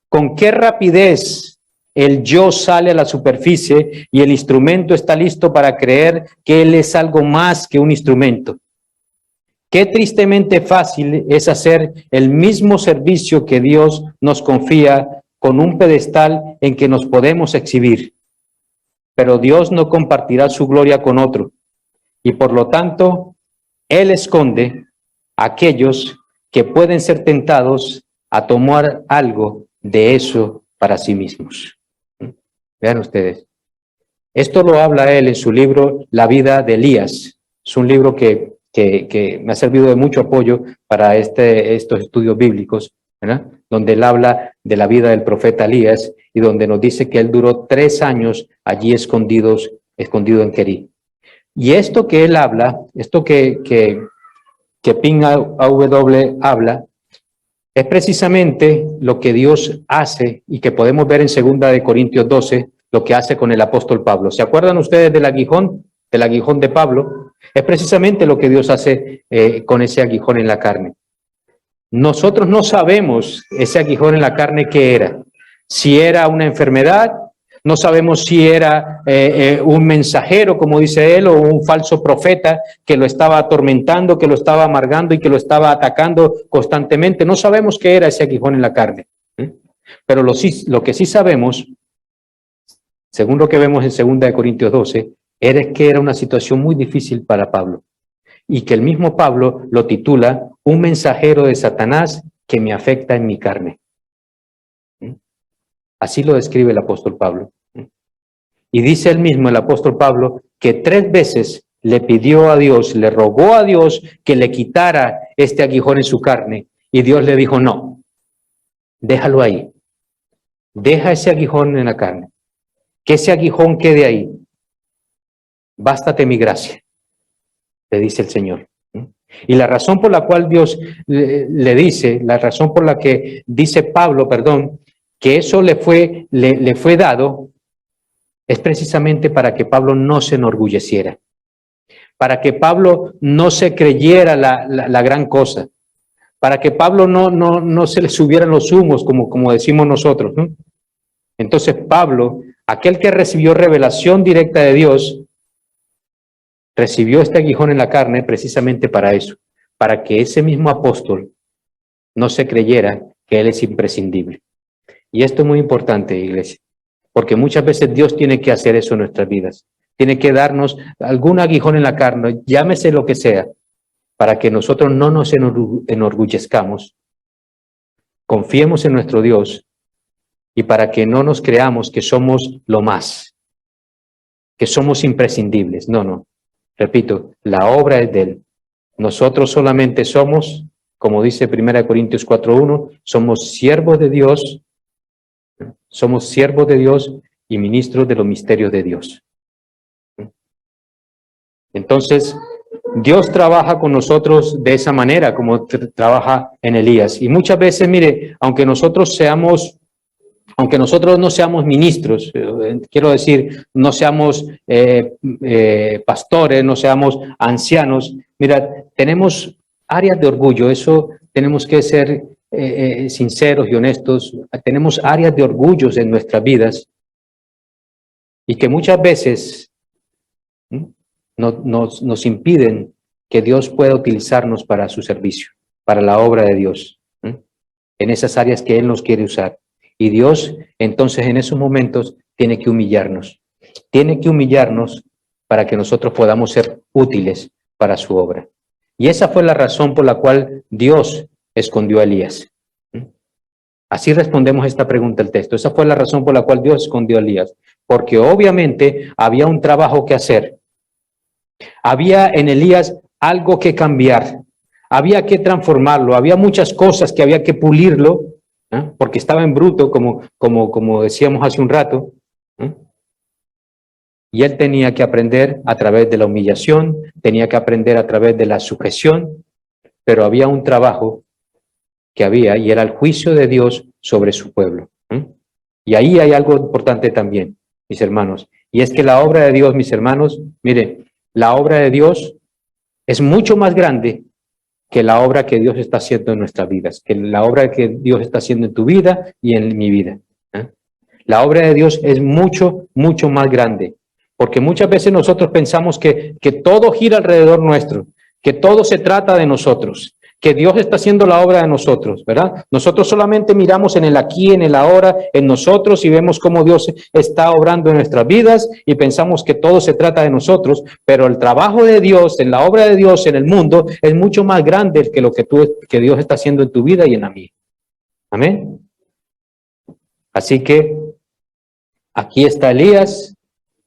con qué rapidez el yo sale a la superficie y el instrumento está listo para creer que él es algo más que un instrumento. Qué tristemente fácil es hacer el mismo servicio que Dios nos confía con un pedestal en que nos podemos exhibir. Pero Dios no compartirá su gloria con otro y por lo tanto Él esconde a aquellos que pueden ser tentados a tomar algo de eso para sí mismos. Vean ustedes, esto lo habla Él en su libro La vida de Elías. Es un libro que me ha servido de mucho apoyo para estos estudios bíblicos, ¿verdad? Donde él habla de la vida del profeta Elías y donde nos dice que él duró 3 años allí escondido en Querí. Y esto que él habla, esto que Pin AW habla, es precisamente lo que Dios hace y que podemos ver en 2 de Corintios 12, lo que hace con el apóstol Pablo. ¿Se acuerdan ustedes del aguijón de Pablo? Es precisamente lo que Dios hace con ese aguijón en la carne. Nosotros no sabemos ese aguijón en la carne qué era. Si era una enfermedad, no sabemos si era un mensajero, como dice él, o un falso profeta que lo estaba atormentando, que lo estaba amargando y que lo estaba atacando constantemente. No sabemos qué era ese aguijón en la carne. Pero lo que sí sabemos, según lo que vemos en 2 de Corintios 12, era que era una situación muy difícil para Pablo. Y que el mismo Pablo lo titula un mensajero de Satanás que me afecta en mi carne. Así lo describe el apóstol Pablo. Y dice él mismo, el apóstol Pablo, que 3 veces le pidió a Dios, le rogó a Dios que le quitara este aguijón en su carne. Y Dios le dijo, no, déjalo ahí. Deja ese aguijón en la carne. Que ese aguijón quede ahí. Bástate mi gracia, le dice el Señor. Y la razón por la cual Dios le dice, la razón por la que dice Pablo, que eso le fue dado, es precisamente para que Pablo no se enorgulleciera, para que Pablo no se creyera la gran cosa, para que Pablo no se le subieran los humos, como decimos nosotros, ¿no? Entonces Pablo, aquel que recibió revelación directa de Dios, recibió este aguijón en la carne precisamente para eso, para que ese mismo apóstol no se creyera que él es imprescindible. Y esto es muy importante, iglesia, porque muchas veces Dios tiene que hacer eso en nuestras vidas. Tiene que darnos algún aguijón en la carne, llámese lo que sea, para que nosotros no nos enorgullezcamos, confiemos en nuestro Dios y para que no nos creamos que somos lo más, que somos imprescindibles. No. Repito, la obra es de Él. Nosotros solamente somos, como dice 1 Corintios 4:1, somos siervos de Dios y ministros de los misterios de Dios. Entonces, Dios trabaja con nosotros de esa manera, como trabaja en Elías. Y muchas veces, mire, aunque nosotros no seamos ministros, quiero decir, no seamos pastores, no seamos ancianos, mira, tenemos áreas de orgullo, eso tenemos que ser sinceros y honestos, tenemos áreas de orgullo en nuestras vidas y que muchas veces nos impiden que Dios pueda utilizarnos para su servicio, para la obra de Dios, en esas áreas que Él nos quiere usar. Y Dios, entonces, en esos momentos, tiene que humillarnos para que nosotros podamos ser útiles para su obra. Y esa fue la razón por la cual Dios escondió a Elías. Así respondemos esta pregunta del texto. Esa fue la razón por la cual Dios escondió a Elías. Porque obviamente había un trabajo que hacer. Había en Elías algo que cambiar. Había que transformarlo. Había muchas cosas que había que pulirlo, porque estaba en bruto, como decíamos hace un rato. Y él tenía que aprender a través de la humillación, tenía que aprender a través de la sujeción, pero había un trabajo que había, y era el juicio de Dios sobre su pueblo. Y ahí hay algo importante también, mis hermanos, y es que la obra de Dios, mis hermanos, miren, la obra de Dios es mucho más grande que la obra que Dios está haciendo en nuestras vidas, que la obra que Dios está haciendo en tu vida y en mi vida. La obra de Dios es mucho, mucho más grande, porque muchas veces nosotros pensamos que todo gira alrededor nuestro, que todo se trata de nosotros, que Dios está haciendo la obra de nosotros, ¿verdad? Nosotros solamente miramos en el aquí, en el ahora, en nosotros y vemos cómo Dios está obrando en nuestras vidas y pensamos que todo se trata de nosotros, pero el trabajo de Dios, en la obra de Dios en el mundo es mucho más grande que lo que Dios está haciendo en tu vida y en la mía. Amén. Así que aquí está Elías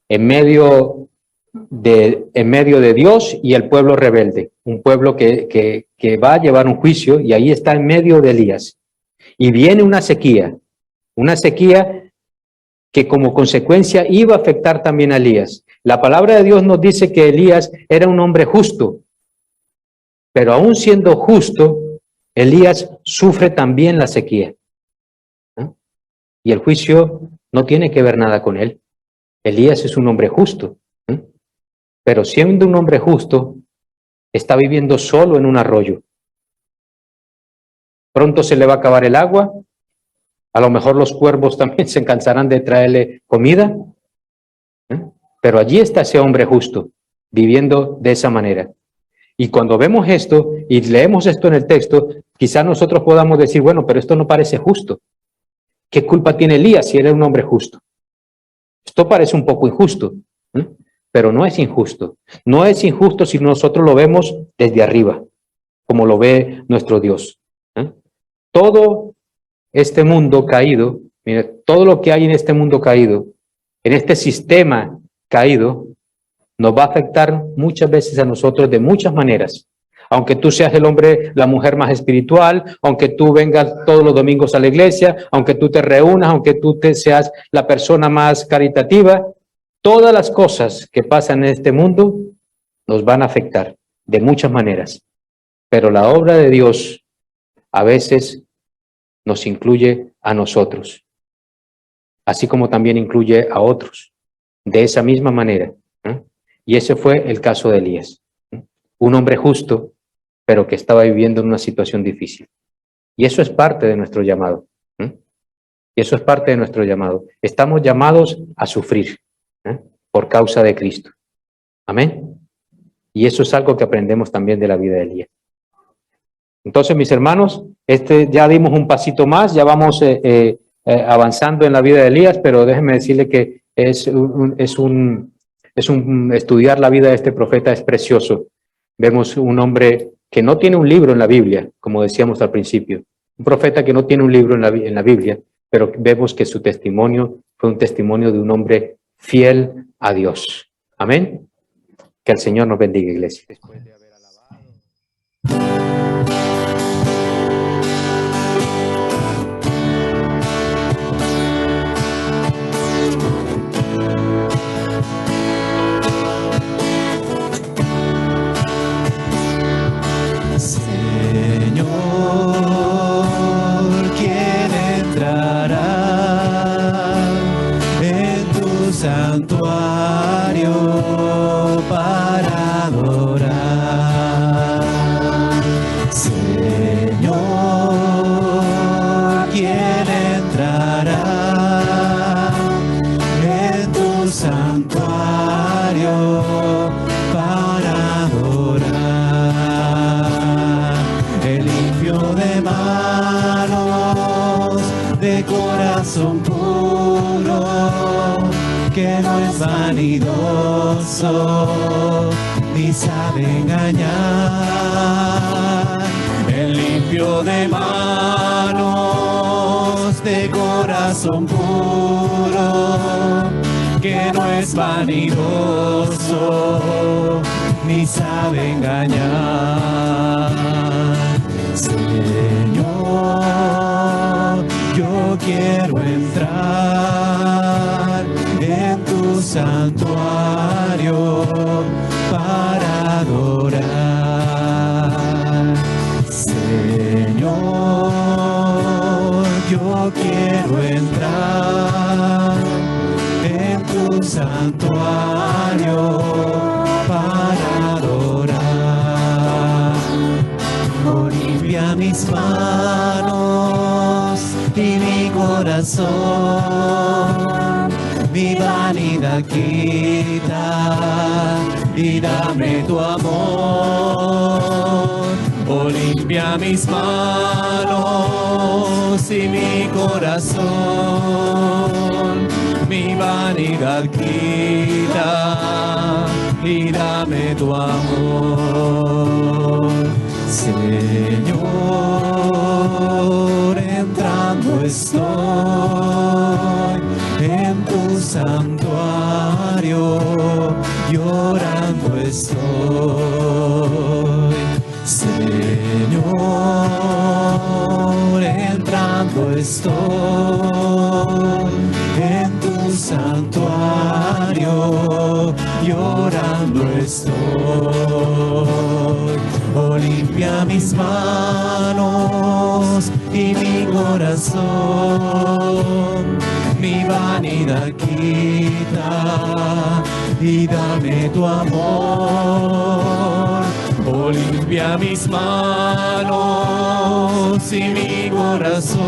en medio de Dios y el pueblo rebelde, un pueblo que va a llevar un juicio, y ahí está en medio de Elías. Y viene una sequía que como consecuencia iba a afectar también a Elías. La palabra de Dios nos dice que Elías era un hombre justo, pero aún siendo justo, Elías sufre también la sequía. Y el juicio no tiene que ver nada con él. Elías es un hombre justo, pero siendo un hombre justo, está viviendo solo en un arroyo. Pronto se le va a acabar el agua, a lo mejor los cuervos también se cansarán de traerle comida, pero allí está ese hombre justo, viviendo de esa manera. Y cuando vemos esto y leemos esto en el texto, quizás nosotros podamos decir, bueno, pero esto no parece justo. ¿Qué culpa tiene Elías si él era un hombre justo? Esto parece un poco injusto, pero no es injusto. No es injusto si nosotros lo vemos desde arriba, como lo ve nuestro Dios. Todo este mundo caído, mire, todo lo que hay en este mundo caído, en este sistema caído, nos va a afectar muchas veces a nosotros de muchas maneras. Aunque tú seas el hombre, la mujer más espiritual, aunque tú vengas todos los domingos a la iglesia, aunque tú te reúnas, aunque tú seas la persona más caritativa, todas las cosas que pasan en este mundo nos van a afectar de muchas maneras. Pero la obra de Dios a veces nos incluye a nosotros, así como también incluye a otros, de esa misma manera. Y ese fue el caso de Elías, un hombre justo, pero que estaba viviendo en una situación difícil. Y eso es parte de nuestro llamado. Y eso es parte de nuestro llamado. Estamos llamados a sufrir por causa de Cristo. Amén. Y eso es algo que aprendemos también de la vida de Elías. Entonces, mis hermanos, ya dimos un pasito más, ya vamos avanzando en la vida de Elías, pero déjenme decirle que estudiar la vida de este profeta es precioso. Vemos un hombre que no tiene un libro en la Biblia, como decíamos al principio. Un profeta que no tiene un libro en la Biblia, pero vemos que su testimonio fue un testimonio de un hombre fiel a Dios. Amén. Que el Señor nos bendiga, iglesia. Después de haber alabado. Santuario para adorar, Señor, ¿quién entrará en tu santuario para adorar? El limpio de manos, de corazón puro, que no es vanidoso, ni sabe engañar. El limpio de manos, de corazón puro, que no es vanidoso, ni sabe engañar. Señor, yo quiero entrar en tu santuario para adorar. Señor, yo quiero entrar en tu santuario para corazón, mi vanidad quita y dame tu amor. Oh, limpia mis manos y mi corazón, mi vanidad quita y dame tu amor. Señor, entrando estoy en tu santuario, llorando estoy. Señor, entrando estoy en tu santuario, llorando estoy. Oh, limpia mis manos y mi corazón, mi vanidad quita y dame tu amor. Oh, limpia mis manos y mi corazón,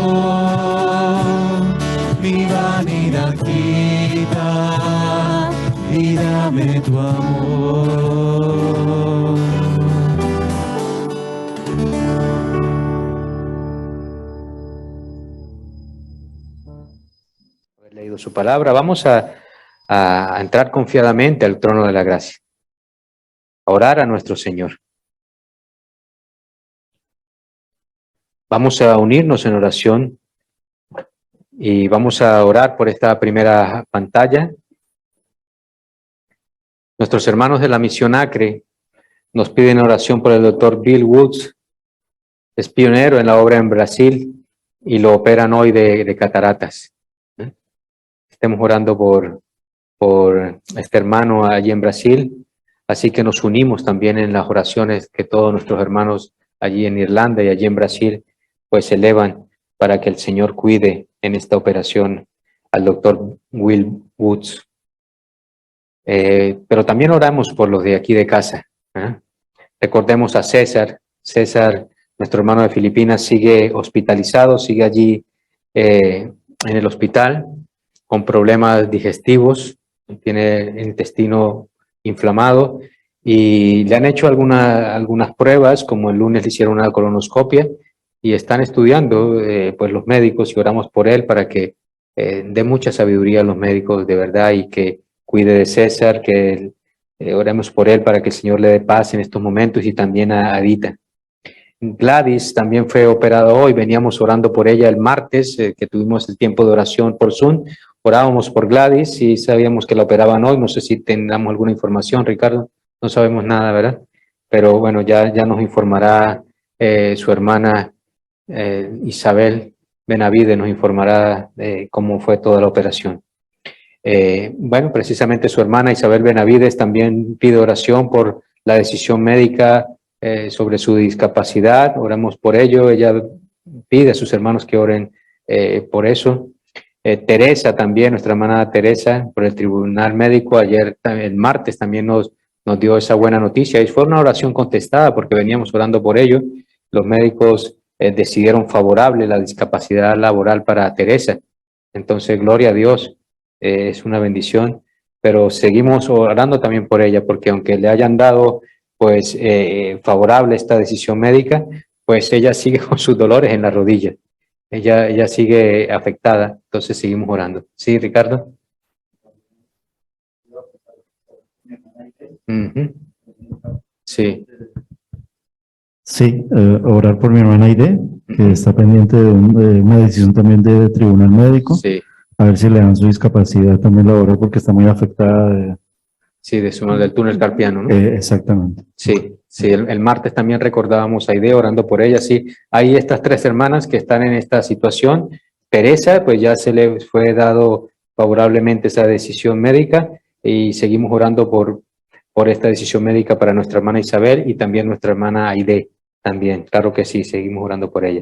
mi vanidad quita y dame tu amor. Haber leído su palabra, vamos a entrar confiadamente al trono de la gracia, a orar a nuestro Señor. Vamos a unirnos en oración y vamos a orar por esta primera pantalla. Nuestros hermanos de la Misión Acre nos piden oración por el doctor Bill Woods. Es pionero en la obra en Brasil y lo operan hoy de cataratas. Estemos orando por este hermano allí en Brasil, así que nos unimos también en las oraciones que todos nuestros hermanos allí en Irlanda y allí en Brasil pues elevan para que el Señor cuide en esta operación al doctor Will Woods. Pero también oramos por los de aquí de casa. Recordemos a César. César, nuestro hermano de Filipinas, sigue hospitalizado, sigue allí en el hospital con problemas digestivos, tiene el intestino inflamado y le han hecho algunas pruebas, como el lunes le hicieron una colonoscopia y están estudiando pues los médicos y oramos por él para que dé mucha sabiduría a los médicos de verdad y que cuide de César, que oremos por él para que el Señor le dé paz en estos momentos y también a Adita. Gladys también fue operada hoy, veníamos orando por ella el martes, que tuvimos el tiempo de oración por Zoom, orábamos por Gladys y sabíamos que la operaban hoy, no sé si tengamos alguna información, Ricardo, no sabemos nada, ¿verdad? Pero bueno, ya nos informará su hermana Isabel Benavide, nos informará cómo fue toda la operación. Bueno, precisamente su hermana Isabel Benavides también pide oración por la decisión médica sobre su discapacidad. Oramos por ello. Ella pide a sus hermanos que oren por eso. Teresa también, nuestra hermana Teresa, por el tribunal médico. Ayer, el martes, también nos dio esa buena noticia. Y fue una oración contestada porque veníamos orando por ello. Los médicos decidieron favorable la discapacidad laboral para Teresa. Entonces, gloria a Dios. Es una bendición, pero seguimos orando también por ella, porque aunque le hayan dado pues favorable esta decisión médica, pues ella sigue con sus dolores en la rodilla, ella sigue afectada, entonces seguimos orando. ¿Sí, Ricardo? Sí. Sí, orar por mi hermana Aide, que está pendiente de una decisión también de tribunal médico. Sí. A ver si le dan su discapacidad también laboral porque está muy afectada. Sí, del túnel carpiano, ¿no? Exactamente. Sí, el martes también recordábamos a Aide orando por ella. Sí, hay estas tres hermanas que están en esta situación. Teresa, pues ya se le fue dado favorablemente esa decisión médica y seguimos orando por esta decisión médica para nuestra hermana Isabel y también nuestra hermana Aide. También, claro que sí, seguimos orando por ella.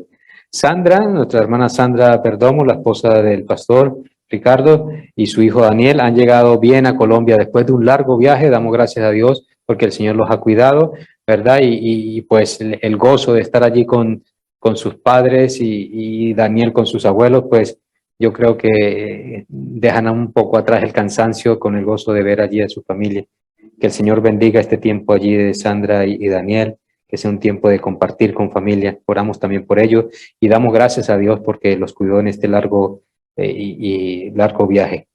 Sandra, nuestra hermana Sandra Perdomo, la esposa del pastor Ricardo, y su hijo Daniel han llegado bien a Colombia después de un largo viaje. Damos gracias a Dios porque el Señor los ha cuidado, ¿verdad? Y pues el gozo de estar allí con sus padres y Daniel con sus abuelos, pues yo creo que dejan un poco atrás el cansancio con el gozo de ver allí a su familia. Que el Señor bendiga este tiempo allí de Sandra y Daniel, que sea un tiempo de compartir con familia. Oramos también por ello y damos gracias a Dios porque los cuidó en este largo y largo viaje.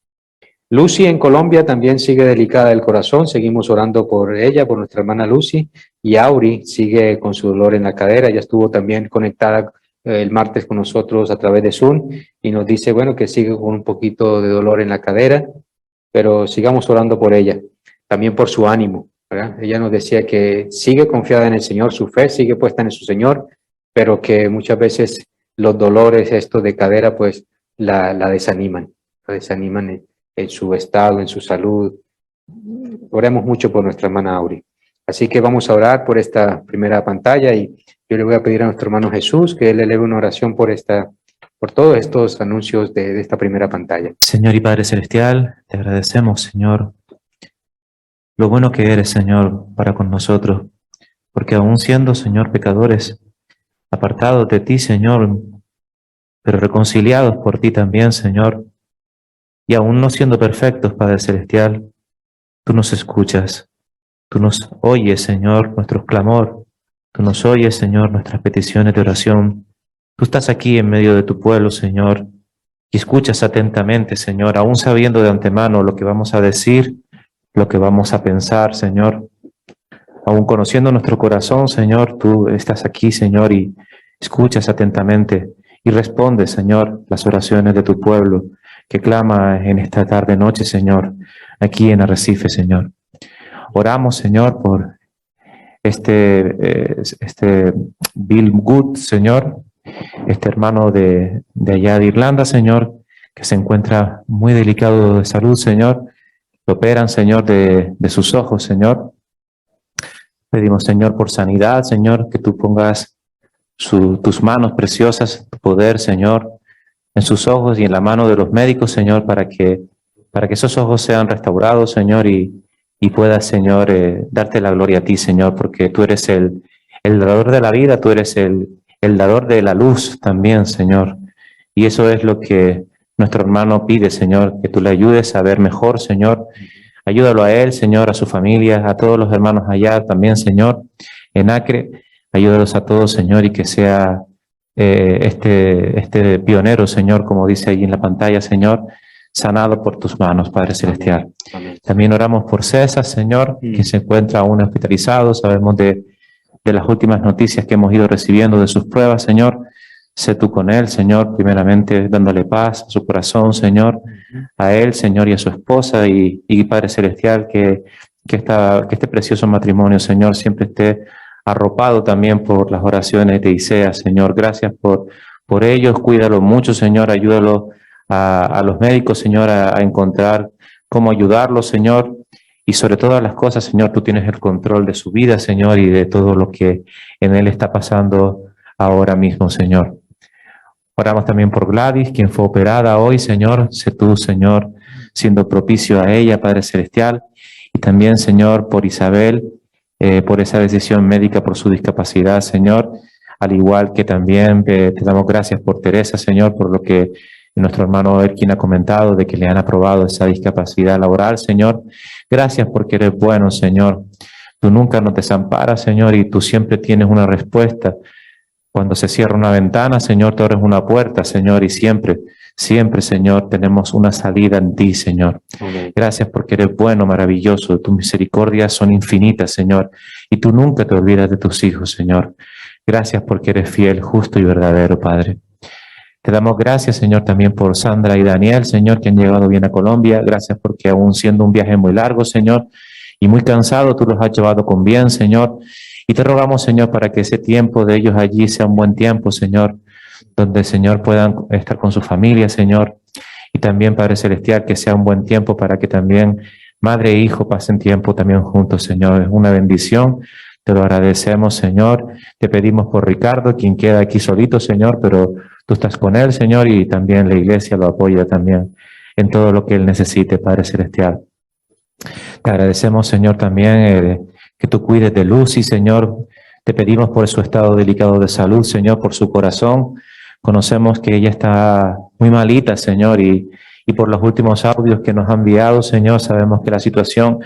Lucy en Colombia también sigue delicada del corazón, seguimos orando por ella, por nuestra hermana Lucy, y Auri sigue con su dolor en la cadera, ella estuvo también conectada el martes con nosotros a través de Zoom y nos dice, bueno, que sigue con un poquito de dolor en la cadera, pero sigamos orando por ella, también por su ánimo, ¿verdad? Ella nos decía que sigue confiada en el Señor, su fe sigue puesta en su Señor, pero que muchas veces los dolores estos de cadera pues la desaniman en su estado, en su salud. Oremos mucho por nuestra hermana Auri. Así que vamos a orar por esta primera pantalla y yo le voy a pedir a nuestro hermano Jesús que él eleve una oración por todos estos anuncios de esta primera pantalla. Señor y Padre Celestial, te agradecemos, Señor, lo bueno que eres, Señor, para con nosotros, porque aún siendo, Señor, pecadores, apartados de ti, Señor, pero reconciliados por ti también, Señor, y aún no siendo perfectos, Padre Celestial, tú nos escuchas, tú nos oyes, Señor, nuestros clamor, tú nos oyes, Señor, nuestras peticiones de oración. Tú estás aquí en medio de tu pueblo, Señor, y escuchas atentamente, Señor, aún sabiendo de antemano lo que vamos a decir, lo que vamos a pensar, Señor. Aún conociendo nuestro corazón, Señor, tú estás aquí, Señor, y escuchas atentamente y respondes, Señor, las oraciones de tu pueblo que clama en esta tarde noche, Señor, aquí en Arrecife, Señor. Oramos, Señor, por este Bill Good, Señor, este hermano de allá de Irlanda, Señor, que se encuentra muy delicado de salud, Señor. Lo operan, Señor, de sus ojos, Señor. Pedimos, Señor, por sanidad, Señor, que tú pongas tus manos preciosas, tu poder, Señor, en sus ojos y en la mano de los médicos, Señor, para que esos ojos sean restaurados, Señor, y puedas, Señor, darte la gloria a ti, Señor, porque tú eres el dador de la vida, tú eres el dador de la luz también, Señor. Y eso es lo que nuestro hermano pide, Señor, que tú le ayudes a ver mejor, Señor. Ayúdalo a él, Señor, a su familia, a todos los hermanos allá también, Señor, en Acre. Ayúdalos a todos, Señor, y que sea este pionero, Señor, como dice ahí en la pantalla, Señor, sanado por tus manos, Padre Celestial. Amén. También oramos por César, Señor, que se encuentra aún hospitalizado. Sabemos de las últimas noticias que hemos ido recibiendo de sus pruebas, Señor. Sé tú con él, Señor, primeramente dándole paz a su corazón, Señor, a él, Señor, y a su esposa, y Padre Celestial, que este precioso matrimonio, Señor, siempre esté arropado también por las oraciones de Isaías, Señor. Gracias por ellos, cuídalo mucho, Señor, ayúdalo a los médicos, Señor, a encontrar cómo ayudarlos, Señor, y sobre todas las cosas, Señor, tú tienes el control de su vida, Señor, y de todo lo que en él está pasando ahora mismo, Señor. Oramos también por Gladys, quien fue operada hoy, Señor. Sé tú, Señor, siendo propicio a ella, Padre Celestial. Y también, Señor, por Isabel, por esa decisión médica, por su discapacidad, Señor. Al igual que también te damos gracias por Teresa, Señor, por lo que nuestro hermano Erkin ha comentado, de que le han aprobado esa discapacidad laboral, Señor. Gracias porque eres bueno, Señor. Tú nunca nos desamparas, Señor, y tú siempre tienes una respuesta. Cuando se cierra una ventana, Señor, tú abres una puerta, Señor, y siempre, Señor, tenemos una salida en ti, Señor. Amén. Gracias porque eres bueno, maravilloso. Tus misericordias son infinitas, Señor, y tú nunca te olvidas de tus hijos, Señor. Gracias porque eres fiel, justo y verdadero, Padre. Te damos gracias, Señor, también por Sandra y Daniel, Señor, que han llegado bien a Colombia. Gracias porque aún siendo un viaje muy largo, Señor, y muy cansado, tú los has llevado con bien, Señor. Y te rogamos, Señor, para que ese tiempo de ellos allí sea un buen tiempo, Señor, donde, Señor, puedan estar con su familia, Señor. Y también, Padre Celestial, que sea un buen tiempo para que también madre e hijo pasen tiempo también juntos, Señor. Es una bendición. Te lo agradecemos, Señor. Te pedimos por Ricardo, quien queda aquí solito, Señor, pero tú estás con él, Señor, y también la iglesia lo apoya también en todo lo que él necesite, Padre Celestial. Te agradecemos, Señor, también que tú cuides de Lucy, Señor. Te pedimos por su estado delicado de salud, Señor, por su corazón. Conocemos que ella está muy malita, Señor, y por los últimos audios que nos ha enviado, Señor, sabemos que la situación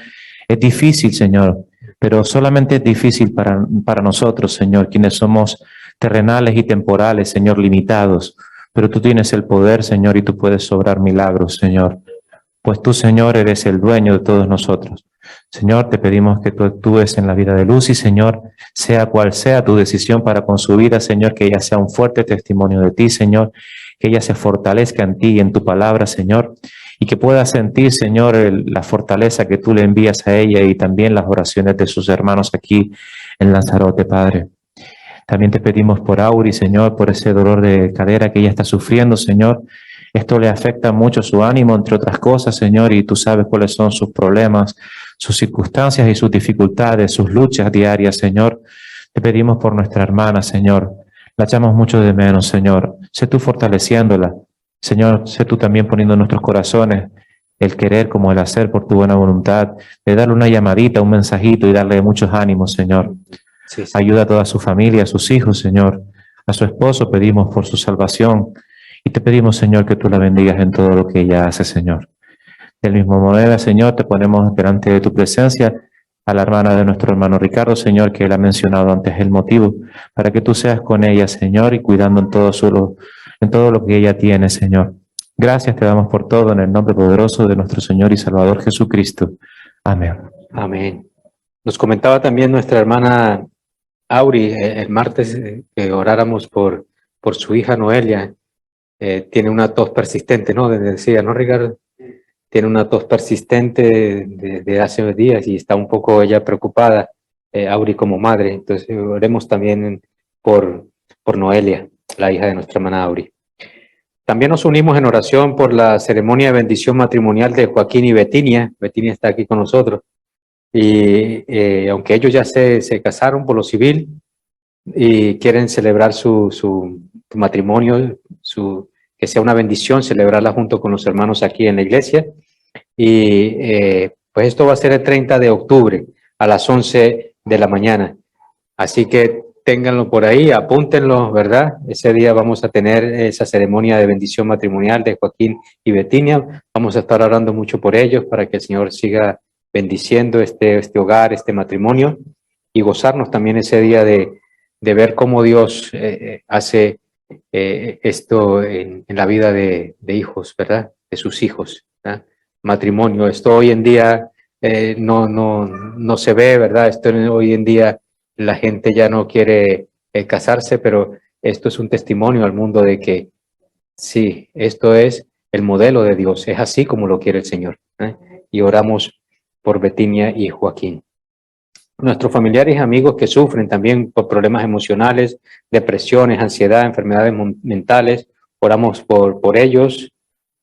es difícil, Señor, pero solamente es difícil para nosotros, Señor, quienes somos terrenales y temporales, Señor, limitados. Pero tú tienes el poder, Señor, y tú puedes obrar milagros, Señor. Pues tú, Señor, eres el dueño de todos nosotros. Señor, te pedimos que tú actúes en la vida de Lucy, Señor, sea cual sea tu decisión para con su vida, Señor, que ella sea un fuerte testimonio de ti, Señor, que ella se fortalezca en ti y en tu palabra, Señor, y que pueda sentir, Señor, la fortaleza que tú le envías a ella y también las oraciones de sus hermanos aquí en Lanzarote, Padre. También te pedimos por Auri, Señor, por ese dolor de cadera que ella está sufriendo, Señor. Esto le afecta mucho su ánimo, entre otras cosas, Señor, y tú sabes cuáles son sus problemas, sus circunstancias y sus dificultades, sus luchas diarias, Señor. Te pedimos por nuestra hermana, Señor. La echamos mucho de menos, Señor. Sé tú fortaleciéndola. Señor, sé tú también poniendo en nuestros corazones el querer como el hacer por tu buena voluntad, de darle una llamadita, un mensajito y darle muchos ánimos, Señor. Sí, sí. Ayuda a toda su familia, a sus hijos, Señor. A su esposo pedimos por su salvación y te pedimos, Señor, que tú la bendigas en todo lo que ella hace, Señor. Del mismo manera, Señor, te ponemos delante de tu presencia a la hermana de nuestro hermano Ricardo, Señor, que él ha mencionado antes el motivo, para que tú seas con ella, Señor, y cuidando en todo lo que ella tiene, Señor. Gracias te damos por todo en el nombre poderoso de nuestro Señor y Salvador Jesucristo. Amén. Amén. Nos comentaba también nuestra hermana Auri el martes que oráramos por su hija Noelia. Tiene una tos persistente, ¿no? Decía, ¿no, Ricardo? Tiene una tos persistente de hace días y está un poco ella preocupada, Auri como madre. Entonces oremos también por Noelia, la hija de nuestra hermana Auri. También nos unimos en oración por la ceremonia de bendición matrimonial de Joaquín y Betinia. Betinia está aquí con nosotros. Y aunque ellos ya se casaron por lo civil y quieren celebrar su matrimonio, que sea una bendición celebrarla junto con los hermanos aquí en la iglesia. Y pues esto va a ser el 30 de octubre a las 11 de la mañana. Así que ténganlo por ahí, apúntenlo, ¿verdad? Ese día vamos a tener esa ceremonia de bendición matrimonial de Joaquín y Betinia. Vamos a estar orando mucho por ellos para que el Señor siga bendiciendo este hogar, este matrimonio, y gozarnos también ese día de ver cómo Dios hace esto en la vida de hijos, ¿verdad? De sus hijos, ¿verdad? Matrimonio. Esto hoy en día no se ve, ¿verdad? Esto hoy en día la gente ya no quiere casarse, pero esto es un testimonio al mundo de que sí, esto es el modelo de Dios, es así como lo quiere el Señor. Y oramos por Betinia y Joaquín. Nuestros familiares y amigos que sufren también por problemas emocionales, depresiones, ansiedad, enfermedades mentales, oramos por ellos,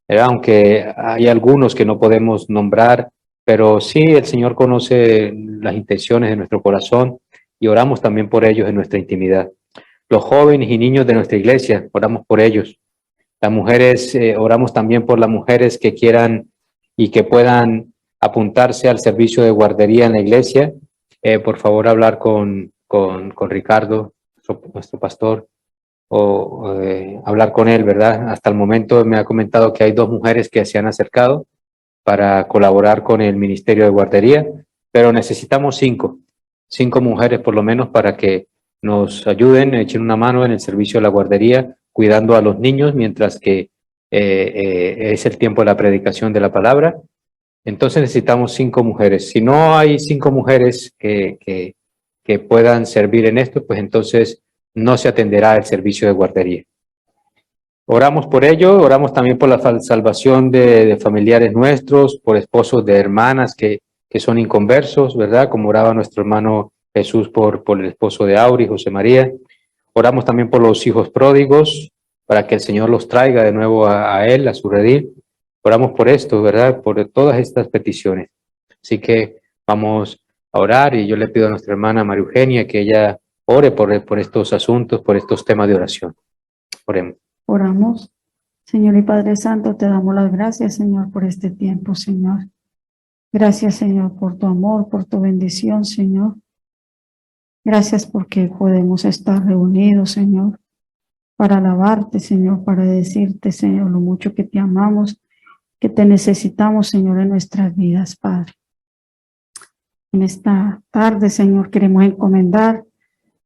aunque hay algunos que no podemos nombrar, pero sí el Señor conoce las intenciones de nuestro corazón y oramos también por ellos en nuestra intimidad. Los jóvenes y niños de nuestra iglesia, oramos por ellos. Las mujeres, oramos también por las mujeres que quieran y que puedan apuntarse al servicio de guardería en la iglesia. Por favor, hablar con Ricardo, nuestro pastor, o hablar con él, ¿verdad? Hasta el momento me ha comentado que hay 2 mujeres que se han acercado para colaborar con el Ministerio de Guardería, pero necesitamos 5 mujeres por lo menos para que nos ayuden, echen una mano en el servicio de la guardería, cuidando a los niños mientras que es el tiempo de la predicación de la palabra. Entonces necesitamos 5 mujeres. Si no hay 5 mujeres que puedan servir en esto, pues entonces no se atenderá el servicio de guardería. Oramos por ello, oramos también por la salvación de familiares nuestros, por esposos de hermanas que son inconversos, ¿verdad? Como oraba nuestro hermano Jesús por el esposo de Auri, José María. Oramos también por los hijos pródigos, para que el Señor los traiga de nuevo a él, a su redil. Oramos por esto, ¿verdad? Por todas estas peticiones. Así que vamos a orar y yo le pido a nuestra hermana María Eugenia que ella ore por estos asuntos, por estos temas de oración. Oremos. Oramos. Señor y Padre Santo, te damos las gracias, Señor, por este tiempo, Señor. Gracias, Señor, por tu amor, por tu bendición, Señor. Gracias porque podemos estar reunidos, Señor, para alabarte, Señor, para decirte, Señor, lo mucho que te amamos, que te necesitamos, Señor, en nuestras vidas, Padre. En esta tarde, Señor, queremos encomendar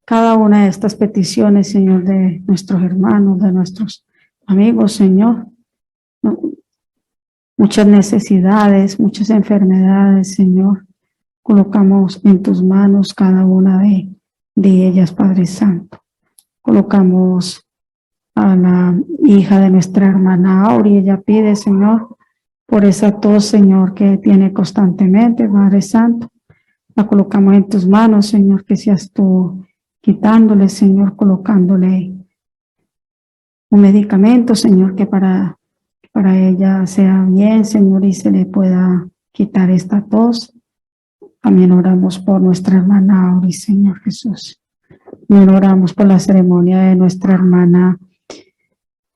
cada una de estas peticiones, Señor, de nuestros hermanos, de nuestros amigos, Señor. Muchas necesidades, muchas enfermedades, Señor. Colocamos en tus manos cada una de ellas, Padre Santo. Colocamos a la hija de nuestra hermana Auri. Ella pide, Señor, por esa tos, Señor, que tiene constantemente, Padre Santo. La colocamos en tus manos, Señor, que seas tú quitándole, Señor, colocándole un medicamento, Señor, que para ella sea bien, Señor, y se le pueda quitar esta tos. También oramos por nuestra hermana Auri, Señor Jesús. También oramos por la ceremonia de nuestra hermana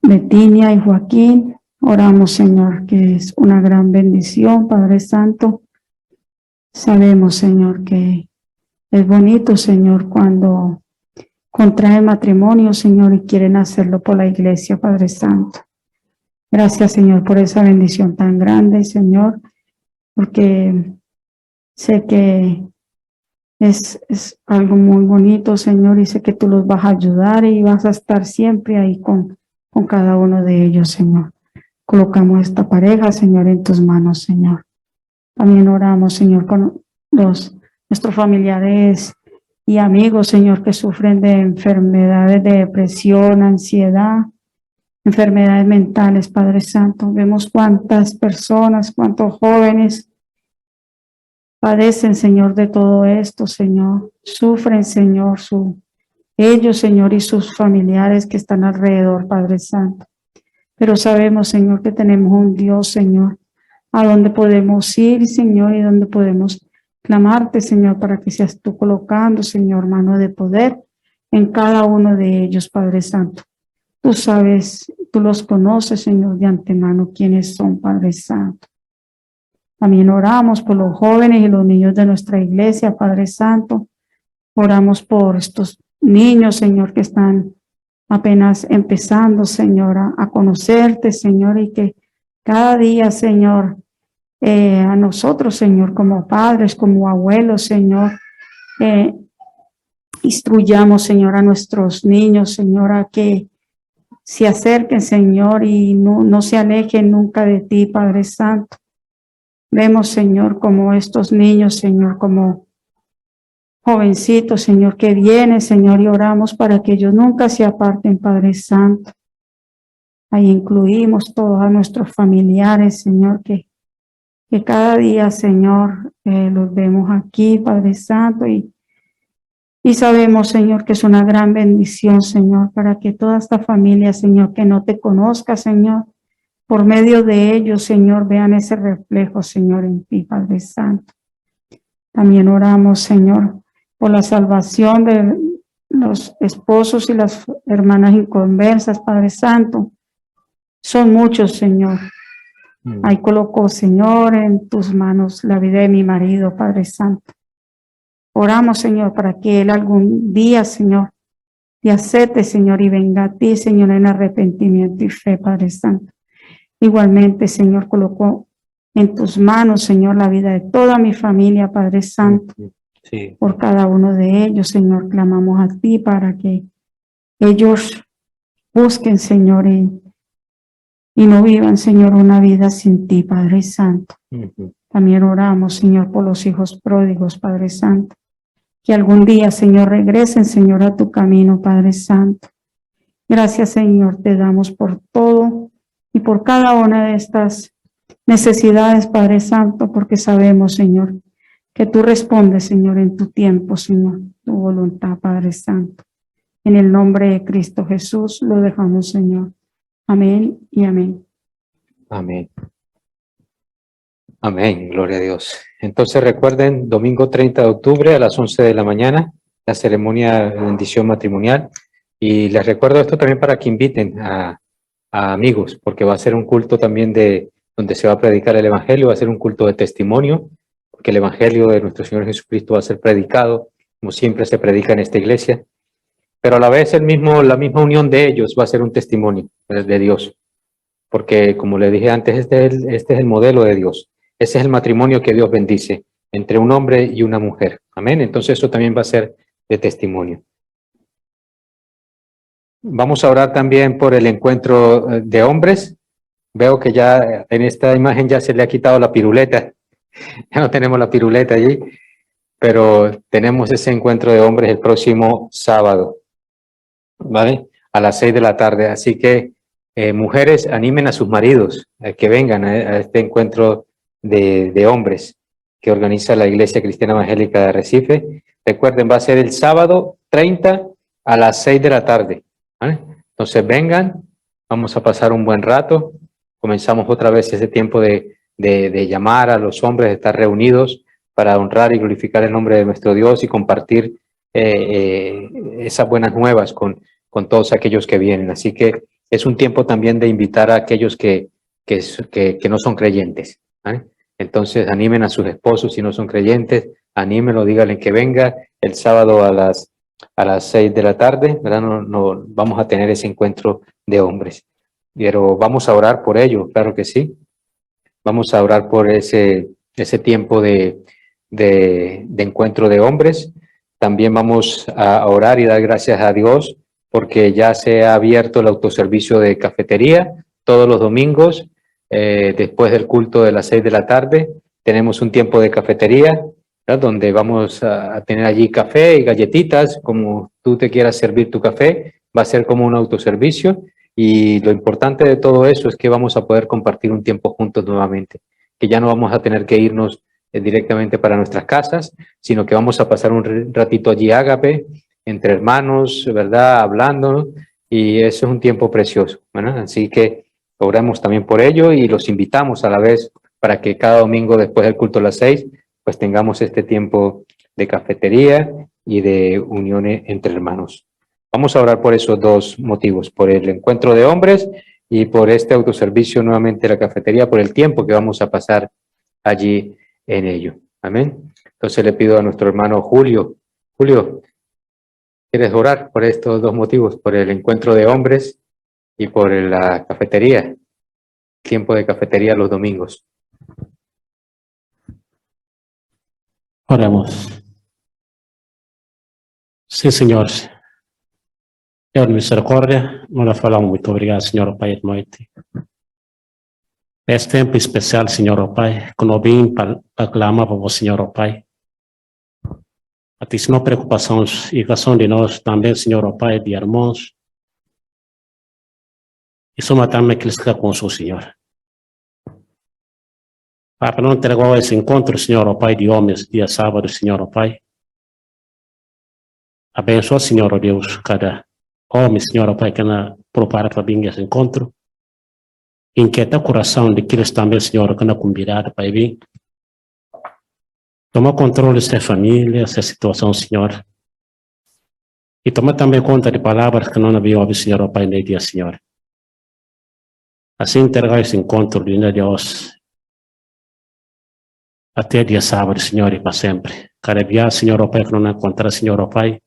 Betinia y Joaquín. Oramos, Señor, que es una gran bendición, Padre Santo. Sabemos, Señor, que es bonito, Señor, cuando contraen matrimonio, Señor, y quieren hacerlo por la iglesia, Padre Santo. Gracias, Señor, por esa bendición tan grande, Señor, porque sé que es algo muy bonito, Señor, y sé que tú los vas a ayudar y vas a estar siempre ahí con cada uno de ellos, Señor. Colocamos esta pareja, Señor, en tus manos, Señor. También oramos, Señor, con nuestros familiares y amigos, Señor, que sufren de enfermedades de depresión, ansiedad, enfermedades mentales, Padre Santo. Vemos cuántas personas, cuántos jóvenes padecen, Señor, de todo esto, Señor. Sufren, Señor, ellos, Señor, y sus familiares que están alrededor, Padre Santo. Pero sabemos, Señor, que tenemos un Dios, Señor, a donde podemos ir, Señor, y donde podemos clamarte, Señor, para que seas tú colocando, Señor, mano de poder en cada uno de ellos, Padre Santo. Tú sabes, tú los conoces, Señor, de antemano, quiénes son, Padre Santo. También oramos por los jóvenes y los niños de nuestra iglesia, Padre Santo. Oramos por estos niños, Señor, que están apenas empezando, Señor, a conocerte, Señor, y que cada día, Señor, a nosotros, Señor, como padres, como abuelos, Señor, instruyamos, Señor, a nuestros niños, Señor, a que se acerquen, Señor, y no se alejen nunca de ti, Padre Santo. Vemos, Señor, como estos niños, Señor, como jovencitos, Señor, que vienen, Señor, y oramos para que ellos nunca se aparten, Padre Santo. Ahí incluimos todos a nuestros familiares, Señor, que cada día, Señor, los vemos aquí, Padre Santo, y sabemos, Señor, que es una gran bendición, Señor, para que toda esta familia, Señor, que no te conozca, Señor, por medio de ellos, Señor, vean ese reflejo, Señor, en ti, Padre Santo. También oramos, Señor, por la salvación de los esposos y las hermanas inconversas, Padre Santo. Son muchos, Señor. Ahí coloco, Señor, en tus manos la vida de mi marido, Padre Santo. Oramos, Señor, para que él algún día, Señor, te acepte, Señor, y venga a ti, Señor, en arrepentimiento y fe, Padre Santo. Igualmente, Señor, coloco en tus manos, Señor, la vida de toda mi familia, Padre Santo. Sí. Por cada uno de ellos, Señor, clamamos a ti para que ellos busquen, Señor, y no vivan, Señor, una vida sin ti, Padre Santo. También oramos, Señor, por los hijos pródigos, Padre Santo, que algún día, Señor, regresen, Señor, a tu camino, Padre Santo. Gracias, Señor, te damos por todo y por cada una de estas necesidades, Padre Santo, porque sabemos, Señor, que tú respondes, Señor, en tu tiempo, Señor, tu voluntad, Padre Santo. En el nombre de Cristo Jesús lo dejamos, Señor. Amén y amén. Amén. Amén, gloria a Dios. Entonces recuerden, domingo 30 de octubre a las 11 de la mañana, la ceremonia de bendición matrimonial. Y les recuerdo esto también para que inviten a amigos, porque va a ser un culto también donde se va a predicar el Evangelio, va a ser un culto de testimonio, porque el Evangelio de nuestro Señor Jesucristo va a ser predicado, como siempre se predica en esta iglesia. pero a la vez la misma unión de ellos va a ser un testimonio de Dios, porque como le dije antes, este es el modelo de Dios, ese es el matrimonio que Dios bendice entre un hombre y una mujer, amén. Entonces eso también va a ser de testimonio. Vamos a orar también por el encuentro de hombres. Veo que ya en esta imagen ya se le ha quitado la piruleta, ya no tenemos la piruleta allí, pero tenemos ese encuentro de hombres el próximo sábado, ¿vale? A las 6 de la tarde. Así que mujeres, animen a sus maridos a que vengan a este encuentro de hombres que organiza la Iglesia Cristiana Evangélica de Arrecife. Recuerden, va a ser el sábado 30 a las 6 de la tarde, ¿vale? Entonces vengan, vamos a pasar un buen rato. Comenzamos otra vez ese tiempo de llamar a los hombres, de estar reunidos para honrar y glorificar el nombre de nuestro Dios y compartir esas buenas nuevas con todos aquellos que vienen. Así que es un tiempo también de invitar a aquellos que no son creyentes, ¿vale? Entonces animen a sus esposos si no son creyentes, anímenlo, díganle que venga el sábado a las 6 de la tarde, ¿verdad? No, vamos a tener ese encuentro de hombres. Pero vamos a orar por ello, claro que sí. Vamos a orar por ese tiempo de encuentro de hombres. También vamos a orar y dar gracias a Dios porque ya se ha abierto el autoservicio de cafetería todos los domingos. Después del culto de las 6 de la tarde tenemos un tiempo de cafetería, ¿verdad? Donde vamos a tener allí café y galletitas, como tú te quieras servir tu café. Va a ser como un autoservicio. Y lo importante de todo eso es que vamos a poder compartir un tiempo juntos nuevamente, que ya no vamos a tener que irnos directamente para nuestras casas, sino que vamos a pasar un ratito allí ágape, entre hermanos, ¿verdad? Hablando, y eso es un tiempo precioso, ¿verdad? Así que oramos también por ello y los invitamos a la vez para que cada domingo después del culto a las 6, pues tengamos este tiempo de cafetería y de uniones entre hermanos. Vamos a orar por esos dos motivos, por el encuentro de hombres y por este autoservicio nuevamente de la cafetería, por el tiempo que vamos a pasar allí en ello. Amén. Entonces le pido a nuestro hermano Julio. Julio, ¿quieres orar por estos dos motivos? Por el encuentro de hombres y por la cafetería. Tiempo de cafetería los domingos. Oremos. Sí, Senhor. Deus de misericórdia, nós falamos muito obrigado, Senhor, Pai de noite. Esse tempo especial, Senhor, Pai, que nós vim para clamar para você, Senhor, Pai. A ti, não preocupações e questão de nós também, Senhor, Pai, de irmãos. E somos também aqueles que estão com o Senhor. Para não entregar esse encontro, Senhor, Pai, de homens, dia sábado, Senhor, Pai. Abençoa, Senhor, Deus, cada homem, Senhor, Pai, que na prepara para vir esse encontro. Inquieta o coração de aqueles também, Senhor, que na convidada para vir. Toma controle dessa família, dessa situação, Senhor. E toma também conta de palavras que não haviam ouvido, Senhor, Pai, nem dia, Senhor. Assim entregar esse encontro de Deus até dia sábado, Senhor, e para sempre. Cada dia, Senhor, Pai, que não encontrar, Senhor, Pai,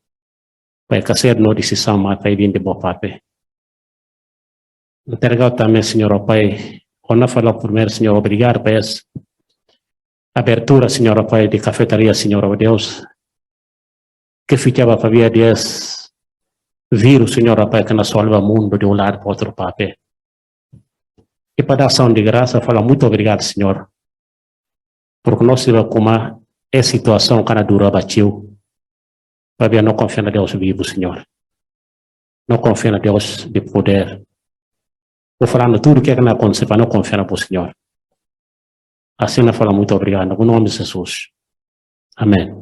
vai fazer uma decisão mais para vir de boa parte. Entregar também, Senhor, Pai, quando falar primeiro, Senhor, obrigado por essa abertura, Senhor, Pai, de cafeteria, Senhor, Deus, que ficava para vir desse vírus, Senhor, Pai, que nos salva o mundo de um lado para outro, Pai. E para dar ação de graça, falar muito obrigado, Senhor, porque nós sabemos como é situação que dura batiu. Para ver, não confia em Deus vivo, Senhor. Não confia em Deus de poder. Vou falando tudo o que não acontece para não confiar no Senhor. Assim nós falamos muito obrigado. No nome de Jesus. Amém.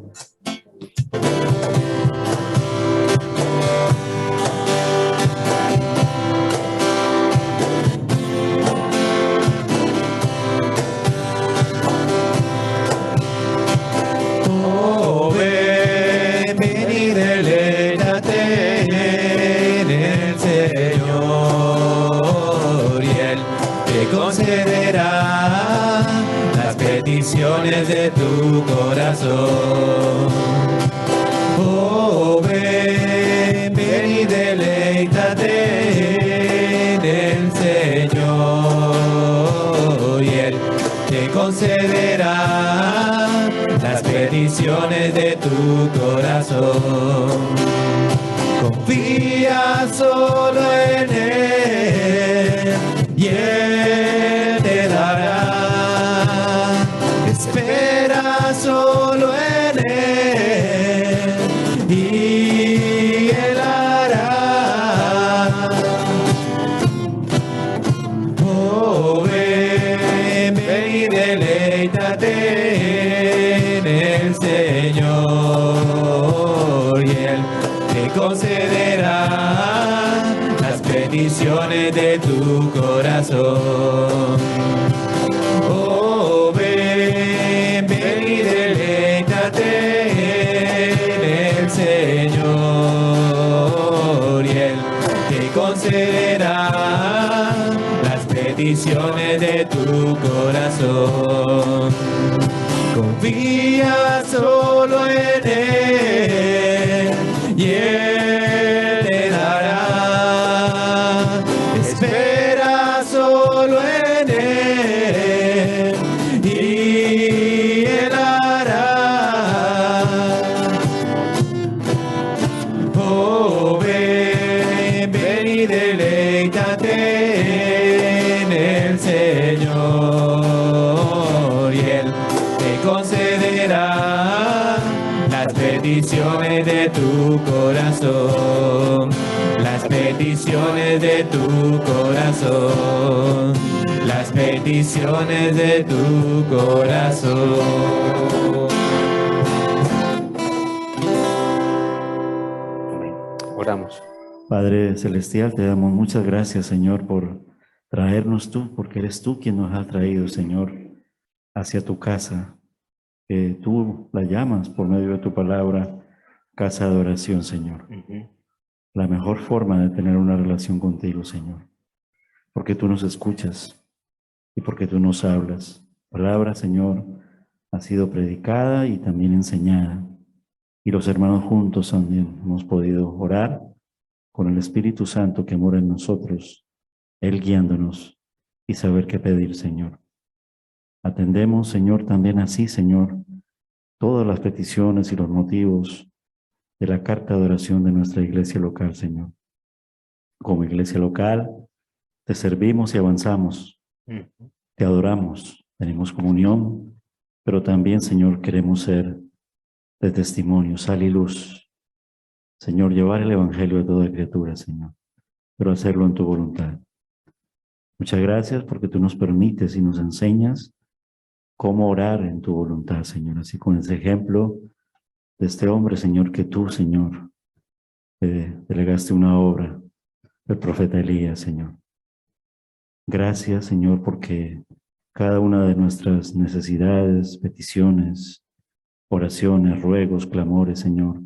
De tu corazón, oh ven concederá las peticiones de tu corazón. Confía solo en Él y Él te dará. Espera solo en Él y Él hará. Oh, ven, ven y deleítate en el Señor y Él te concederá las peticiones de tu corazón. Oh, ven, ven y deleítate en el Señor y Él te concederá las peticiones de tu corazón. Confía solo en Él y Él te dará. Espera solo en Él y Él hará. Oh, ven, ven y deleítate en el Señor y Él te concederá las peticiones de tu corazón, las peticiones de tu corazón, las peticiones de tu corazón. Amén. Oramos. Padre Celestial, te damos muchas gracias, Señor, por traernos tú, porque eres tú quien nos ha traído, Señor, hacia tu casa, que tú la llamas por medio de tu palabra, casa de oración, Señor. La mejor forma de tener una relación contigo, Señor, porque tú nos escuchas y porque tú nos hablas. La palabra, Señor, ha sido predicada y también enseñada, y los hermanos juntos también hemos podido orar con el Espíritu Santo que mora en nosotros, Él guiándonos y saber qué pedir, Señor. Atendemos, Señor, también así, Señor, todas las peticiones y los motivos de la carta de oración de nuestra iglesia local, Señor. Como iglesia local, te servimos y avanzamos, te adoramos, tenemos comunión, pero también, Señor, queremos ser de testimonio, sal y luz. Señor, llevar el evangelio a toda criatura, Señor, pero hacerlo en tu voluntad. Muchas gracias porque tú nos permites y nos enseñas cómo orar en tu voluntad, Señor. Así con ese ejemplo de este hombre, Señor, que tú, Señor, delegaste una obra del profeta Elías, Señor. Gracias, Señor, porque cada una de nuestras necesidades, peticiones, oraciones, ruegos, clamores, Señor,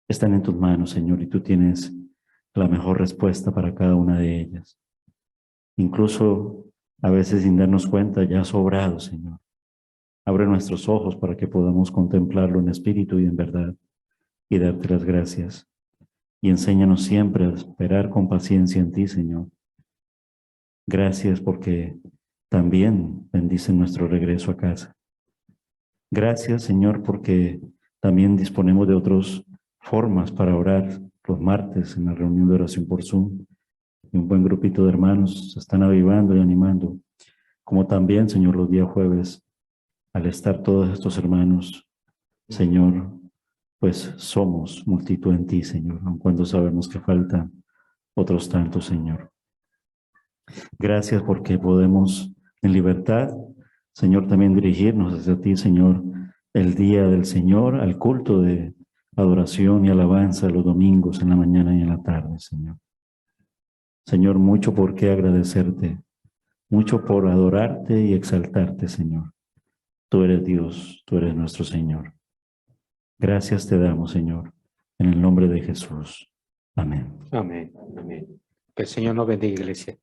están en tus manos, Señor, y tú tienes la mejor respuesta para cada una de ellas. Incluso a veces sin darnos cuenta ya has obrado, Señor. Abre nuestros ojos para que podamos contemplarlo en espíritu y en verdad y darte las gracias. Y enséñanos siempre a esperar con paciencia en ti, Señor. Gracias porque también bendice nuestro regreso a casa. Gracias, Señor, porque también disponemos de otras formas para orar los martes en la reunión de oración por Zoom. Y un buen grupito de hermanos se están avivando y animando. Como también, Señor, los días jueves, al estar todos estos hermanos, Señor, pues somos multitud en ti, Señor, aun cuando sabemos que faltan otros tantos, Señor. Gracias porque podemos en libertad, Señor, también dirigirnos hacia ti, Señor, el día del Señor, al culto de adoración y alabanza los domingos en la mañana y en la tarde, Señor. Señor, mucho por qué agradecerte, mucho por adorarte y exaltarte, Señor. Tú eres Dios, tú eres nuestro Señor. Gracias te damos, Señor, en el nombre de Jesús. Amén. Amén. Amén. Que el Señor nos bendiga, iglesia.